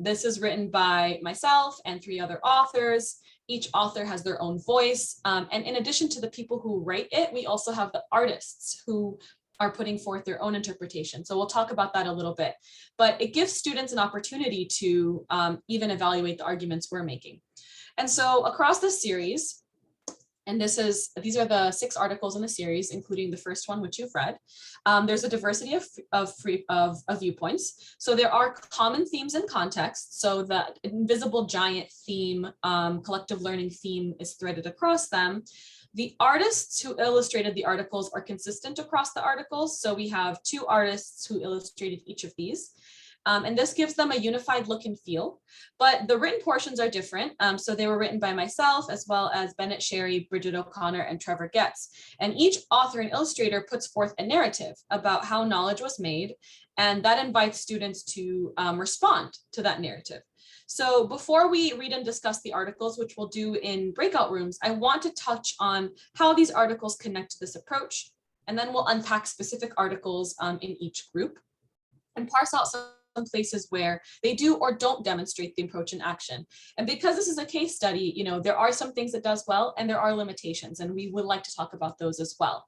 This is written by myself and 3 other authors. Each author has their own voice. And in addition to the people who write it, we also have the artists who are putting forth their own interpretation. So we'll talk about that a little bit, but it gives students an opportunity to even evaluate the arguments we're making. And so across this series, and these are the 6 articles in the series, including the first one, which you've read. There's a diversity of viewpoints. So there are common themes and contexts. So the invisible giant theme, collective learning theme is threaded across them. The artists who illustrated the articles are consistent across the articles. So we have 2 artists who illustrated each of these. And this gives them a unified look and feel, but the written portions are different. So they were written by myself, as well as Bennett Sherry, Bridget O'Connor, and Trevor Getz. And each author and illustrator puts forth a narrative about how knowledge was made, and that invites students to respond to that narrative. So before we read and discuss the articles, which we'll do in breakout rooms, I want to touch on how these articles connect to this approach, and then we'll unpack specific articles in each group and parse out some places where they do or don't demonstrate the approach in action. And because this is a case study, you know, there are some things it does well and there are limitations, and we would like to talk about those as well.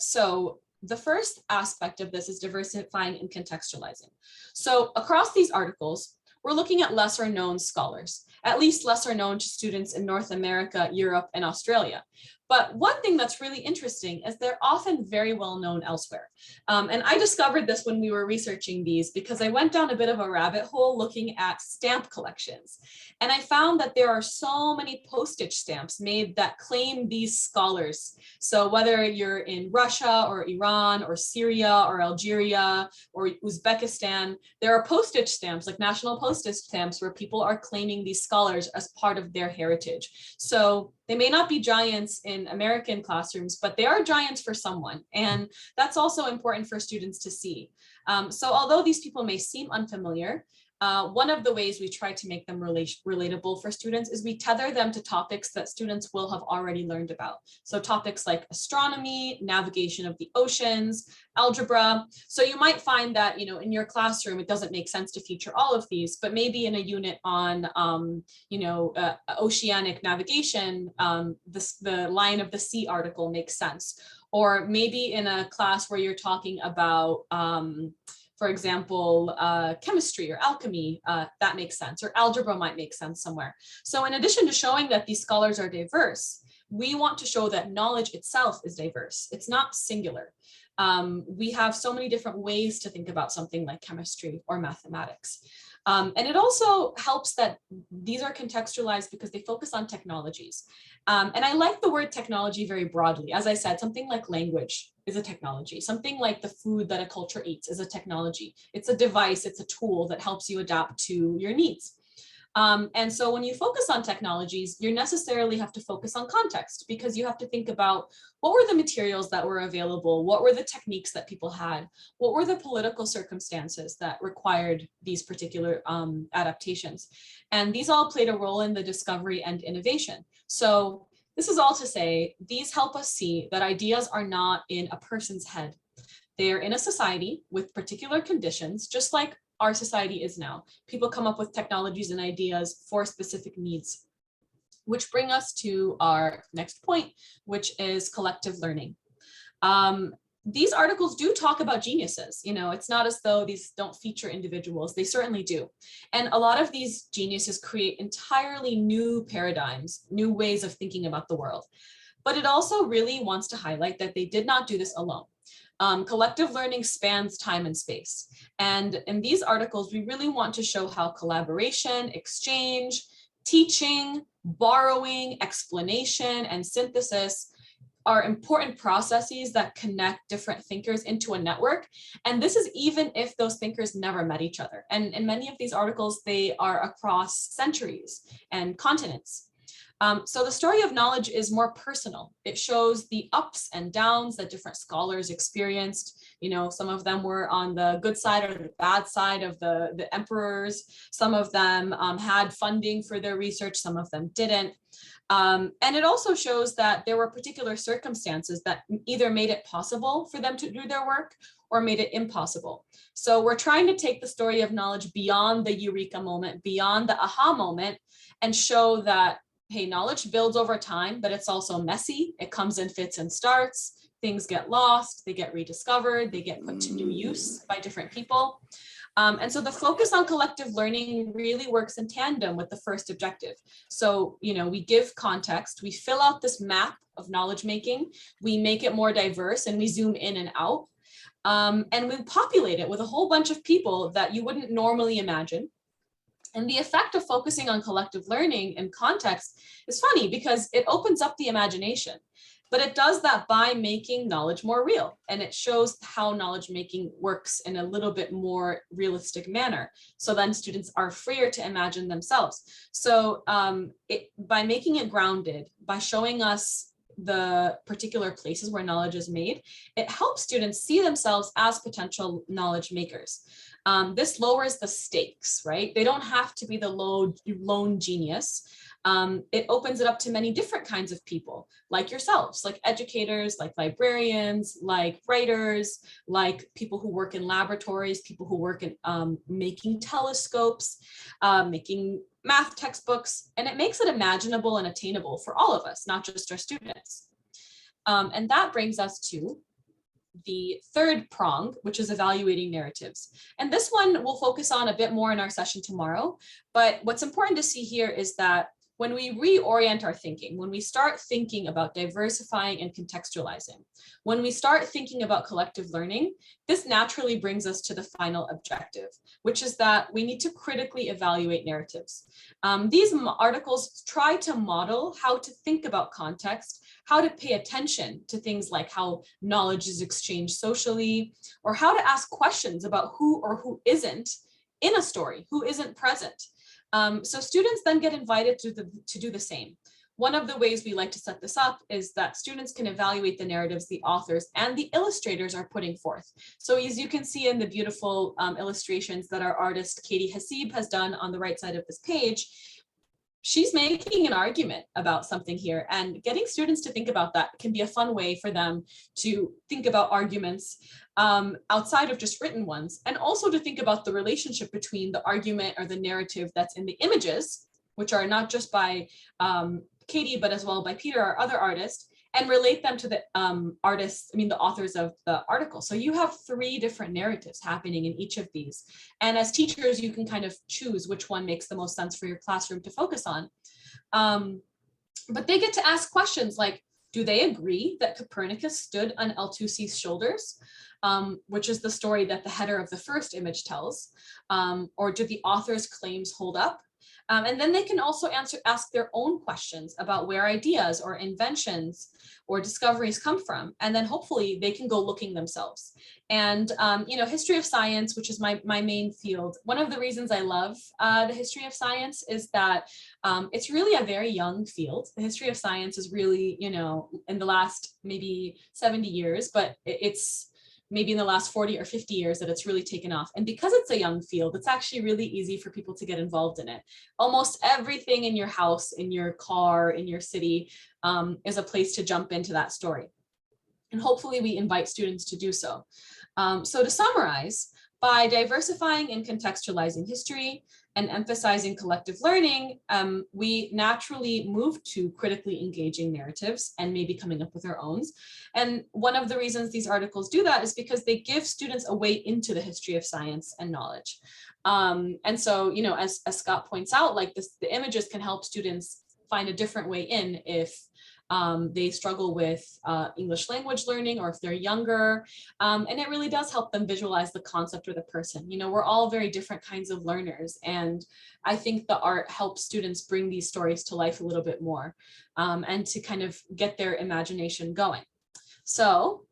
So the first aspect of this is diversifying and contextualizing. So across these articles, we're looking at lesser known scholars, at least lesser known to students in North America, Europe, and Australia. But one thing that's really interesting is they're often very well known elsewhere. And I discovered this when we were researching these because I went down a bit of a rabbit hole looking at stamp collections. And I found that there are so many postage stamps made that claim these scholars. So whether you're in Russia or Iran or Syria or Algeria or Uzbekistan, there are postage stamps, like national postage stamps, where people are claiming these scholars as part of their heritage. So they may not be giants in American classrooms, but they are giants for someone. And that's also important for students to see. So although these people may seem unfamiliar, one of the ways we try to make them relatable for students is we tether them to topics that students will have already learned about. So topics like astronomy, navigation of the oceans, algebra. So you might find that, you know, in your classroom, it doesn't make sense to feature all of these, but maybe in a unit on, oceanic navigation, the line of the sea article makes sense. Or maybe in a class where you're talking about, for example, chemistry or alchemy, that makes sense, or algebra might make sense somewhere. So in addition to showing that these scholars are diverse, we want to show that knowledge itself is diverse. It's not singular. We have so many different ways to think about something like chemistry or mathematics. And it also helps that these are contextualized because they focus on technologies. And I like the word technology very broadly. As I said, something like language is a technology. Something like the food that a culture eats is a technology. It's a device, it's a tool that helps you adapt to your needs. And so when you focus on technologies, you necessarily have to focus on context, because you have to think about what were the materials that were available, what were the techniques that people had, what were the political circumstances that required these particular adaptations. And these all played a role in the discovery and innovation. So this is all to say, these help us see that ideas are not in a person's head. They are in a society with particular conditions, just like our society is now. People come up with technologies and ideas for specific needs, which bring us to our next point, which is collective learning. These articles do talk about geniuses. You know, it's not as though these don't feature individuals. They certainly do. And a lot of these geniuses create entirely new paradigms, new ways of thinking about the world. But it also really wants to highlight that they did not do this alone. Collective learning spans time and space. And in these articles, we really want to show how collaboration, exchange, teaching, borrowing, explanation, and synthesis are important processes that connect different thinkers into a network. And this is even if those thinkers never met each other. And in many of these articles, they are across centuries and continents. So the story of knowledge is more personal. It shows the ups and downs that different scholars experienced. You know, some of them were on the good side or the bad side of the emperors. Some of them had funding for their research, some of them didn't. And it also shows that there were particular circumstances that either made it possible for them to do their work or made it impossible. So we're trying to take the story of knowledge beyond the eureka moment, beyond the aha moment, and show that, hey, knowledge builds over time, but it's also messy. It comes in fits and starts. Things get lost, they get rediscovered, they get put to new use by different people. And so the focus on collective learning really works in tandem with the first objective. So, you know, we give context, we fill out this map of knowledge making, we make it more diverse, and we zoom in and out. And we populate it with a whole bunch of people that you wouldn't normally imagine. And the effect of focusing on collective learning and context is funny because it opens up the imagination, but it does that by making knowledge more real. And it shows how knowledge making works in a little bit more realistic manner. So then students are freer to imagine themselves. So by making it grounded, by showing us the particular places where knowledge is made, it helps students see themselves as potential knowledge makers. This lowers the stakes, right? They don't have to be the lone genius. It opens it up to many different kinds of people, like yourselves, like educators, like librarians, like writers, like people who work in laboratories, people who work in making telescopes, making math textbooks, and it makes it imaginable and attainable for all of us, not just our students. And that brings us to the third prong, which is evaluating narratives. And this one we'll focus on a bit more in our session tomorrow. But what's important to see here is that when we reorient our thinking, when we start thinking about diversifying and contextualizing, when we start thinking about collective learning, this naturally brings us to the final objective, which is that we need to critically evaluate narratives. These articles try to model how to think about context, how to pay attention to things like how knowledge is exchanged socially, or how to ask questions about who or who isn't in a story, who isn't present. So students then get invited to do the same. One of the ways we like to set this up is that students can evaluate the narratives the authors and the illustrators are putting forth. So as you can see in the beautiful illustrations that our artist Katie Hasib has done on the right side of this page, she's making an argument about something here, and getting students to think about that can be a fun way for them to think about arguments outside of just written ones, and also to think about the relationship between the argument or the narrative that's in the images, which are not just by Katie, but as well by Peter, our other artist, and relate them to the the authors of the article. So you have 3 different narratives happening in each of these. And as teachers, you can kind of choose which one makes the most sense for your classroom to focus on. But they get to ask questions like, do they agree that Copernicus stood on L2C's shoulders, which is the story that the header of the first image tells? Or do the author's claims hold up? And then they can also ask their own questions about where ideas or inventions or discoveries come from. And then hopefully they can go looking themselves. And, history of science, which is my main field. One of the reasons I love the history of science is that it's really a very young field. The history of science is really, in the last maybe 70 years, but it's maybe in the last 40 or 50 years that it's really taken off. And because it's a young field, it's actually really easy for people to get involved in it. Almost everything in your house, in your car, in your city is a place to jump into that story. And hopefully we invite students to do so. So to summarize, by diversifying and contextualizing history and emphasizing collective learning, we naturally move to critically engaging narratives and maybe coming up with our own. And one of the reasons these articles do that is because they give students a way into the history of science and knowledge. And so, as Scott points out, like this, the images can help students find a different way in if they struggle with English language learning, or if they're younger, and it really does help them visualize the concept or the person. We're all very different kinds of learners, and I think the art helps students bring these stories to life a little bit more, and to kind of get their imagination going. So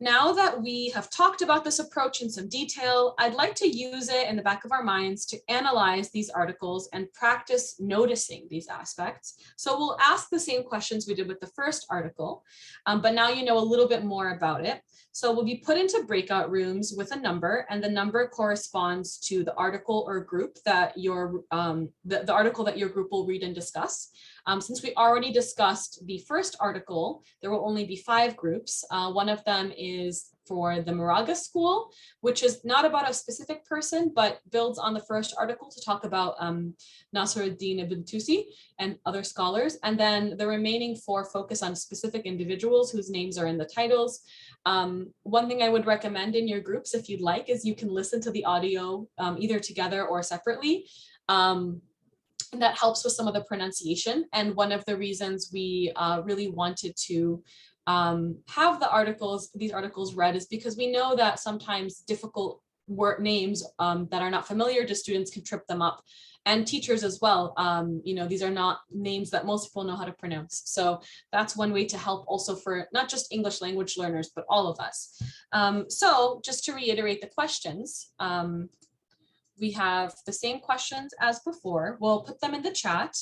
now that we have talked about this approach in some detail, I'd like to use it in the back of our minds to analyze these articles and practice noticing these aspects. So we'll ask the same questions we did with the first article, but now you know a little bit more about it. So we'll be put into breakout rooms with a number, and the number corresponds to the article or group that the article that your group will read and discuss. Since we already discussed the first article, there will only be 5 groups. One of them is for the Moraga School, which is not about a specific person, but builds on the first article to talk about Nasruddin ibn Tusi and other scholars. And then the remaining 4 focus on specific individuals whose names are in the titles. One thing I would recommend in your groups, if you'd like, is you can listen to the audio either together or separately. That helps with some of the pronunciation. And one of the reasons we really wanted to have these articles read is because we know that sometimes difficult word names that are not familiar to students can trip them up, and teachers as well. These are not names that most people know how to pronounce. So that's one way to help also for not just English language learners, but all of us. So just to reiterate the questions, we have the same questions as before. We'll put them in the chat,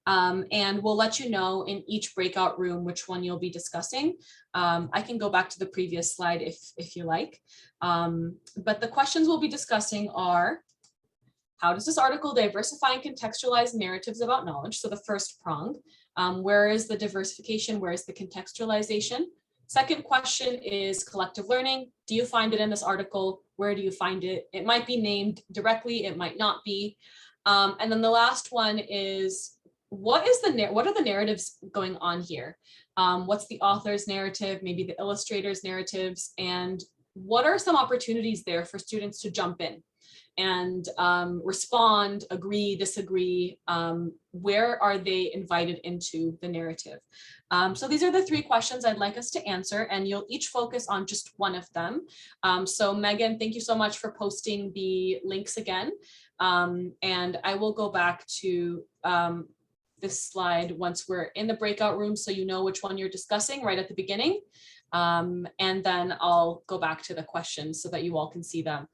and we'll let you know in each breakout room which one you'll be discussing. I can go back to the previous slide if you like. But the questions we'll be discussing are, how does this article diversify and contextualize narratives about knowledge? So the first prong, where is the diversification? Where is the contextualization? Second question is collective learning. Do you find it in this article? Where do you find it? It might be named directly, it might not be. And then the last one is, what are the narratives going on here? What's the author's narrative, maybe the illustrator's narratives, and what are some opportunities there for students to jump in and respond, agree, disagree? Where are they invited into the narrative? So these are the 3 questions I'd like us to answer, and you'll each focus on just one of them. So Megan, thank you so much for posting the links again. And I will go back to this slide once we're in the breakout room, so you know which one you're discussing right at the beginning. And then I'll go back to the questions so that you all can see them.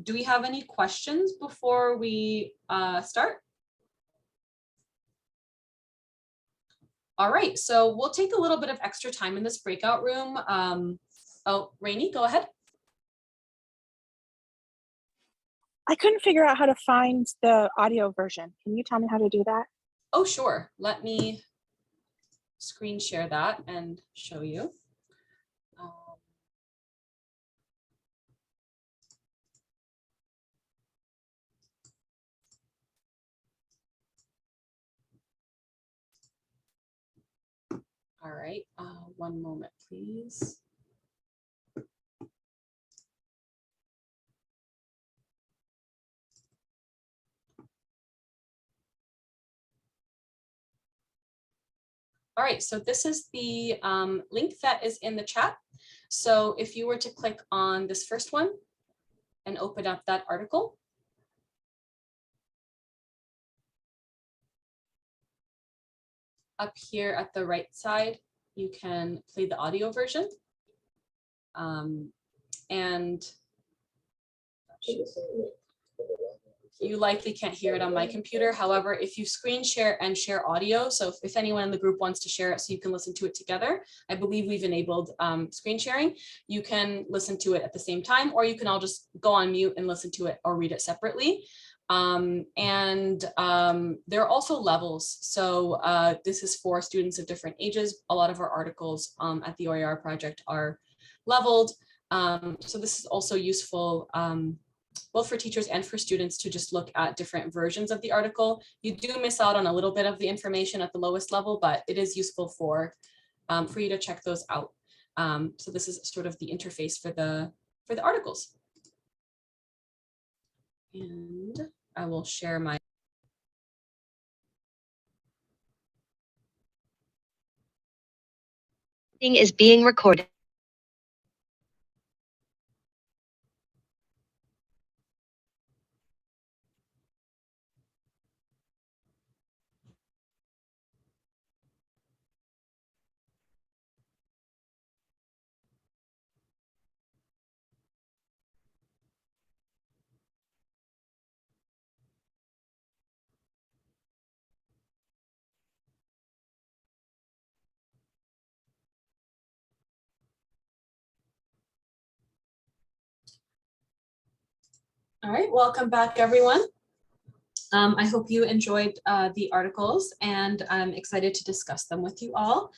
Do we have any questions before we start? All right, so we'll take a little bit of extra time in this breakout room. Oh, Rainey, go ahead. I couldn't figure out how to find the audio version. Can you tell me how to do that? Oh, sure. Let me screen share that and show you. All right, one moment, please. All right, so this is the link that is in the chat. So if you were to click on this first one and open up that article, up here at the right side, you can play the audio version. And you likely can't hear it on my computer. However, if you screen share and share audio, so if anyone in the group wants to share it so you can listen to it together, I believe we've enabled screen sharing. You can listen to it at the same time, or you can all just go on mute and listen to it or read it separately. There are also levels. So this is for students of different ages. A lot of our articles at the OER project are leveled. So this is also useful both for teachers and for students to just look at different versions of the article. You do miss out on a little bit of the information at the lowest level, but it is useful for you to check those out. So this is sort of the interface for the articles. And I will share my. Meeting is being recorded. All right, welcome back, everyone. I hope you enjoyed the articles, and I'm excited to discuss them with you all.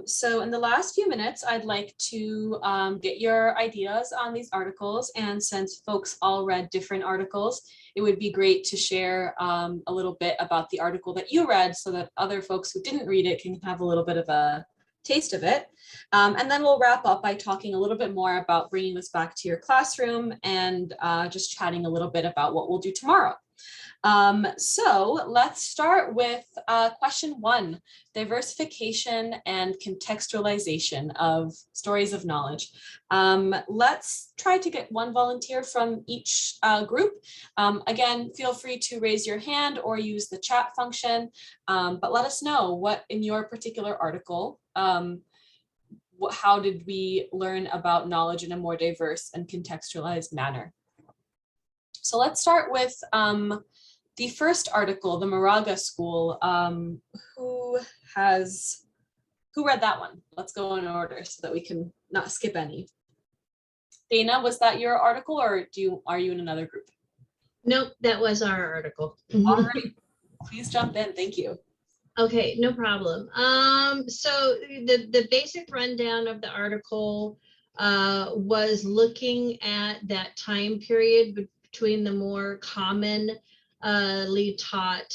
So in the last few minutes, I'd like to get your ideas on these articles. And since folks all read different articles, it would be great to share a little bit about the article that you read so that other folks who didn't read it can have a little bit of a taste of it. And then we'll wrap up by talking a little bit more about bringing this back to your classroom and just chatting a little bit about what we'll do tomorrow. So let's start with question 1, diversification and contextualization of stories of knowledge. Let's try to get one volunteer from each group. Again, feel free to raise your hand or use the chat function, but let us know what in your particular article, how did we learn about knowledge in a more diverse and contextualized manner? So let's start with the first article, the Moraga School. Who read that one? Let's go in order so that we can not skip any. Dana, was that your article, or are you in another group? Nope, that was our article. All right, please jump in. Thank you. Okay, no problem. So the basic rundown of the article was looking at that time period between the more commonly taught,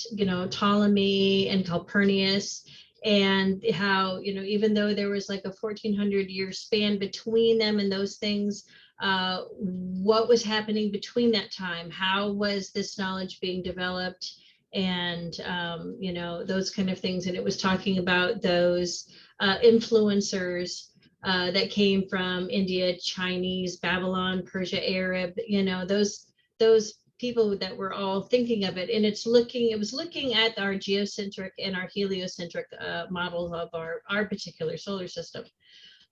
Ptolemy and Calpurnius, and how, even though there was like a 1400-year span between them and those things, what was happening between that time? How was this knowledge being developed? And those kind of things. And it was talking about those influencers that came from India, Chinese, Babylon, Persia, Arab, those people that were all thinking of it. And it was looking at our geocentric and our heliocentric models of our particular solar system.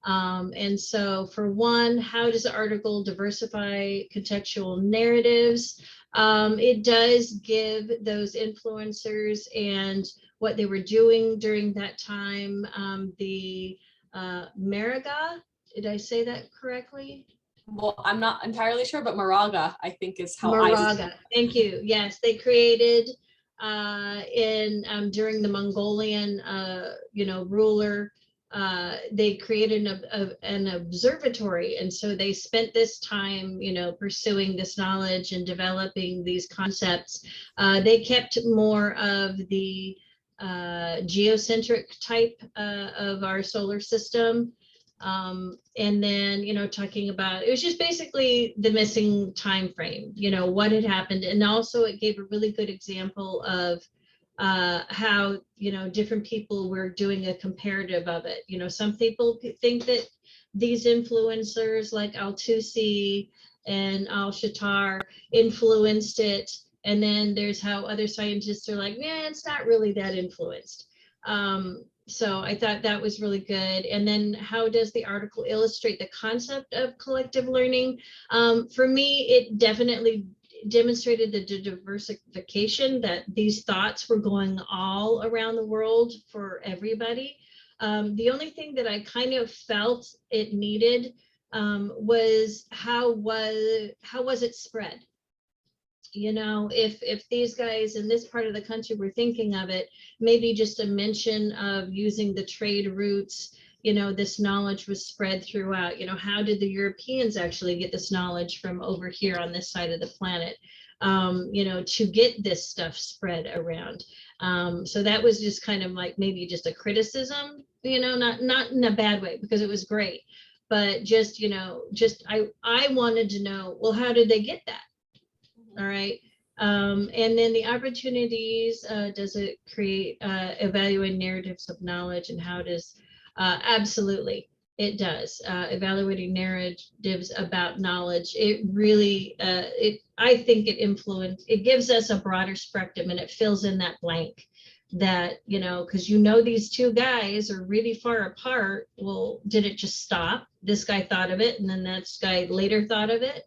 And so for one, how does the article diversify contextual narratives? It does give those influencers and what they were doing during that time. The Moraga, did I say that correctly? Well, I'm not entirely sure, but Moraga, I think, is how Moraga, thank you. Yes, they created during the Mongolian, ruler. They created an observatory, and so they spent this time, pursuing this knowledge and developing these concepts. They kept more of the geocentric type of our solar system. And then, talking about, it was just basically the missing time frame, what had happened. And also it gave a really good example of how, different people were doing a comparative of it. Some people think that these influencers like Al-Tusi and Al-Shatar influenced it. And then there's how other scientists are like, yeah, it's not really that influenced. So I thought that was really good. And then how does the article illustrate the concept of collective learning? For me, it definitely demonstrated the diversification, that these thoughts were going all around the world for everybody. The only thing that I kind of felt it needed was how was it spread? If these guys in this part of the country were thinking of it, maybe just a mention of using the trade routes, this knowledge was spread throughout. How did the Europeans actually get this knowledge from over here on this side of the planet, to get this stuff spread around? So that was just kind of like maybe just a criticism, not in a bad way, because it was great, but just, I wanted to know, well, how did they get that? All right. And then the opportunities, does it create, evaluate narratives of knowledge, and how does, absolutely, it does. Evaluating narratives about knowledge, it really, I think it gives us a broader spectrum, and it fills in that blank that, because these two guys are really far apart. Well, did it just stop? This guy thought of it, and then that guy later thought of it,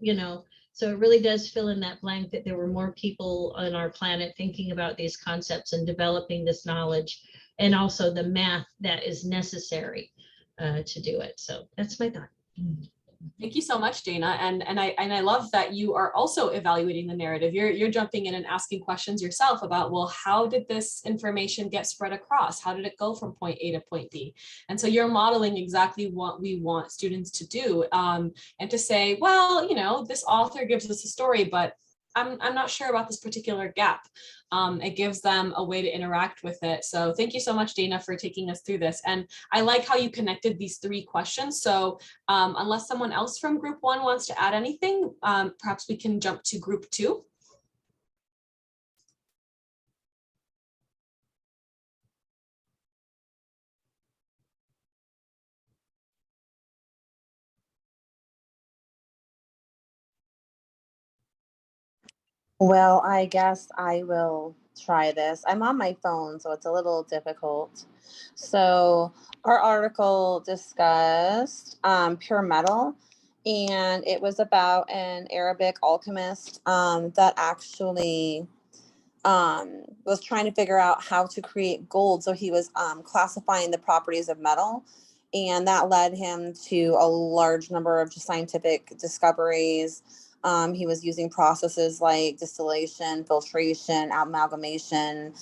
So it really does fill in that blank that there were more people on our planet thinking about these concepts and developing this knowledge, and also the math that is necessary to do it. So that's my thought. Thank you so much, Dana. And I love that you are also evaluating the narrative. You're jumping in and asking questions yourself about, well, how did this information get spread across? How did it go from point A to point B? And so you're modeling exactly what we want students to do, and to say, well, this author gives us a story, but I'm not sure about this particular gap. It gives them a way to interact with it. So thank you so much, Dana, for taking us through this. And I like how you connected these three questions. So unless someone else from group one wants to add anything, perhaps we can jump to group two. Well, I guess I will try this. I'm on my phone, so it's a little difficult. So our article discussed pure metal, and it was about an Arabic alchemist that actually was trying to figure out how to create gold. So he was classifying the properties of metal, and that led him to a large number of just scientific discoveries. He was using processes like distillation, filtration, amalgamation,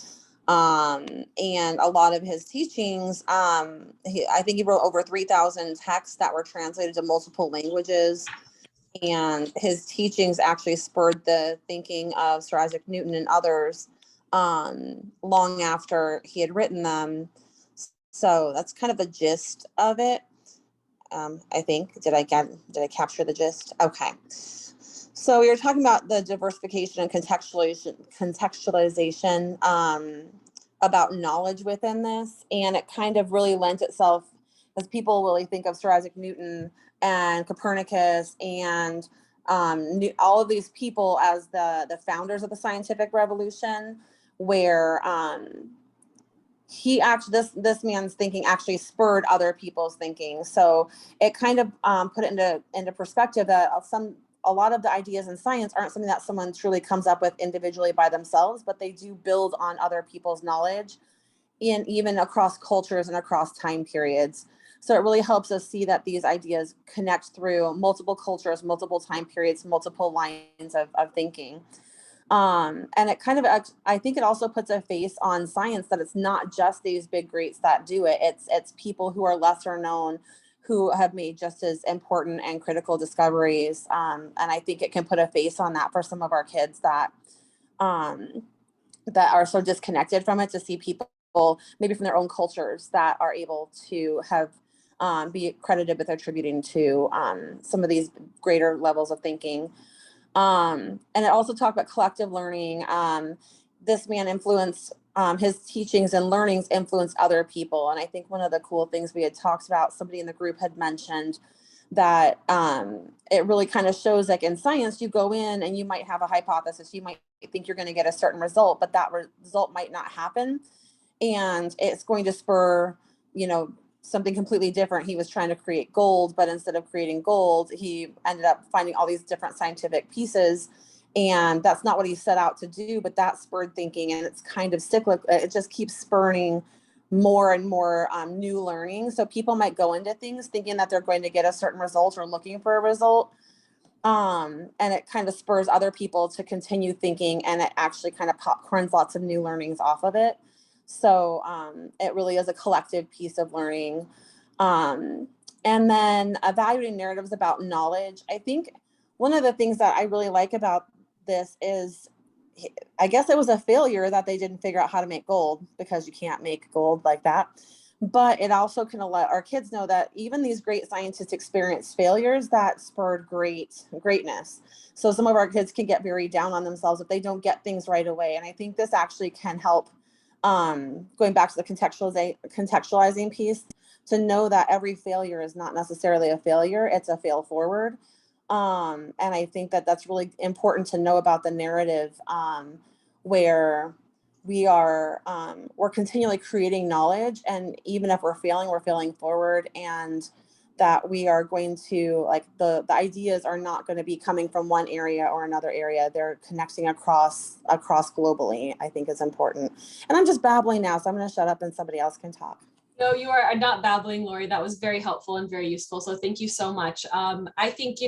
and a lot of his teachings. I think he wrote over 3,000 texts that were translated to multiple languages. And his teachings actually spurred the thinking of Sir Isaac Newton and others long after he had written them. So that's kind of the gist of it. I think, did I capture the gist? Okay. So we were talking about the diversification and contextualization about knowledge within this. And it kind of really lent itself, as people really think of Sir Isaac Newton and Copernicus and all of these people as the founders of the scientific revolution, where this man's thinking actually spurred other people's thinking. So it kind of put it into perspective that a lot of the ideas in science aren't something that someone truly comes up with individually by themselves, but they do build on other people's knowledge, even across cultures and across time periods. So it really helps us see that these ideas connect through multiple cultures, multiple time periods, multiple lines of thinking. And it kind of, I think it also puts a face on science, that it's not just these big greats that do it. It's people who are lesser known, who have made just as important and critical discoveries. And I think it can put a face on that for some of our kids that are so disconnected from it, to see people maybe from their own cultures that are able to have be credited with attributing to some of these greater levels of thinking. And it also talked about collective learning. This man influenced his teachings and learnings influenced other people. And I think one of the cool things we had talked about, somebody in the group had mentioned that it really kind of shows, like in science, you go in and you might have a hypothesis, you might think you're going to get a certain result, but that result might not happen. And it's going to spur, something completely different. He was trying to create gold, but instead of creating gold, he ended up finding all these different scientific pieces. And that's not what he set out to do, but that spurred thinking, and it's kind of cyclical. It just keeps spurring more and more new learning. So people might go into things thinking that they're going to get a certain result or looking for a result. And it kind of spurs other people to continue thinking, and it actually kind of popcorns lots of new learnings off of it. So it really is a collective piece of learning. And then evaluating narratives about knowledge. I think one of the things that I really like about this is, I guess it was a failure that they didn't figure out how to make gold, because you can't make gold like that. But it also can let our kids know that even these great scientists experience failures that spurred greatness. So some of our kids can get very down on themselves if they don't get things right away. And I think this actually can help, going back to the contextualizing piece, to know that every failure is not necessarily a failure, it's a fail forward. And I think that that's really important to know about the narrative, where we're continually creating knowledge, and even if we're failing forward, and that we are going to, like, the ideas are not going to be coming from one area or another area. They're connecting across globally, I think is important. And I'm just babbling now, so I'm going to shut up and somebody else can talk. No, you are not babbling, Lori. That was very helpful and very useful. So thank you so much. I think,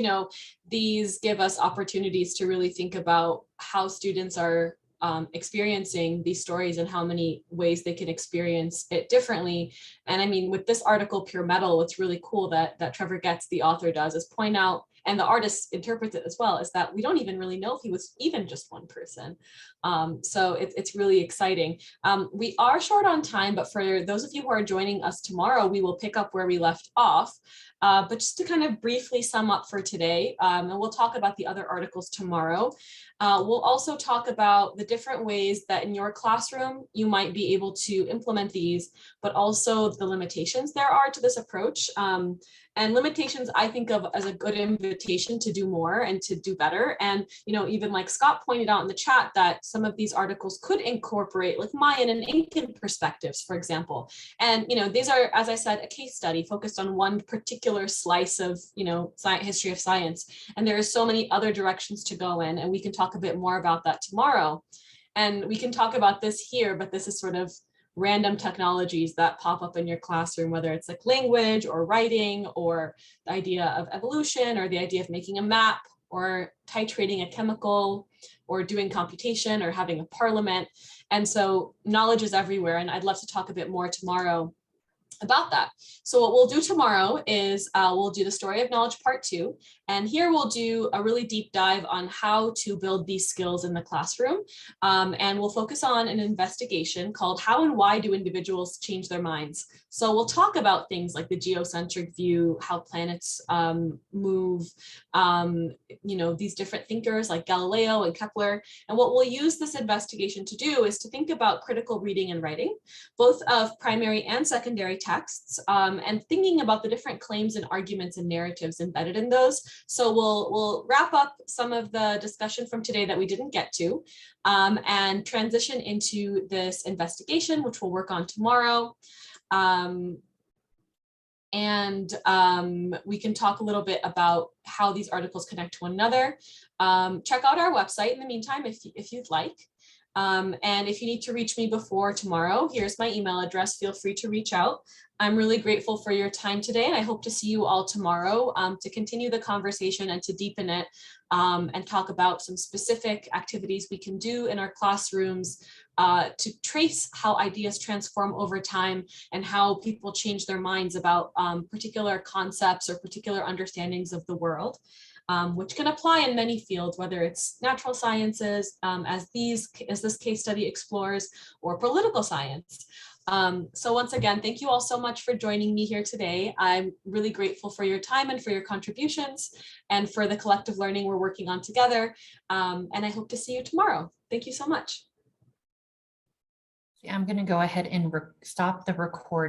these give us opportunities to really think about how students are experiencing these stories and how many ways they can experience it differently. And I mean, with this article, Pure Metal, what's really cool that Trevor Getz, the author, does is point out, and the artist interprets it as well, is that we don't even really know if he was even just one person. So it's really exciting. We are short on time, but for those of you who are joining us tomorrow, we will pick up where we left off. But just to kind of briefly sum up for today, and we'll talk about the other articles tomorrow. We'll also talk about the different ways that in your classroom you might be able to implement these, but also the limitations there are to this approach. And limitations I think of as a good invitation to do more and to do better. And, even like Scott pointed out in the chat, that some of these articles could incorporate like Mayan and Incan perspectives, for example. And, these are, as I said, a case study focused on one particular slice of, history of science. And there are so many other directions to go in, and we can talk a bit more about that tomorrow. And we can talk about this here, but this is sort of random technologies that pop up in your classroom, whether it's like language or writing, or the idea of evolution, or the idea of making a map, or titrating a chemical, or doing computation, or having a parliament. And so knowledge is everywhere. And I'd love to talk a bit more tomorrow about that. So what we'll do tomorrow is we'll do the story of knowledge part 2. And here we'll do a really deep dive on how to build these skills in the classroom. And we'll focus on an investigation called How and Why Do Individuals Change Their Minds? So we'll talk about things like the geocentric view, how planets move, these different thinkers like Galileo and Kepler. And what we'll use this investigation to do is to think about critical reading and writing, both of primary and secondary texts, and thinking about the different claims and arguments and narratives embedded in those. So we'll wrap up some of the discussion from today that we didn't get to, and transition into this investigation, which we'll work on tomorrow. We can talk a little bit about how these articles connect to one another. Check out our website in the meantime if you'd like. And if you need to reach me before tomorrow, here's my email address. Feel free to reach out. I'm really grateful for your time today, and I hope to see you all tomorrow to continue the conversation and to deepen it, and talk about some specific activities we can do in our classrooms to trace how ideas transform over time and how people change their minds about particular concepts or particular understandings of the world. Which can apply in many fields, whether it's natural sciences, as this case study explores, or political science. So once again, thank you all so much for joining me here today. I'm really grateful for your time and for your contributions and for the collective learning we're working on together. And I hope to see you tomorrow. Thank you so much. I'm going to go ahead and stop the recording.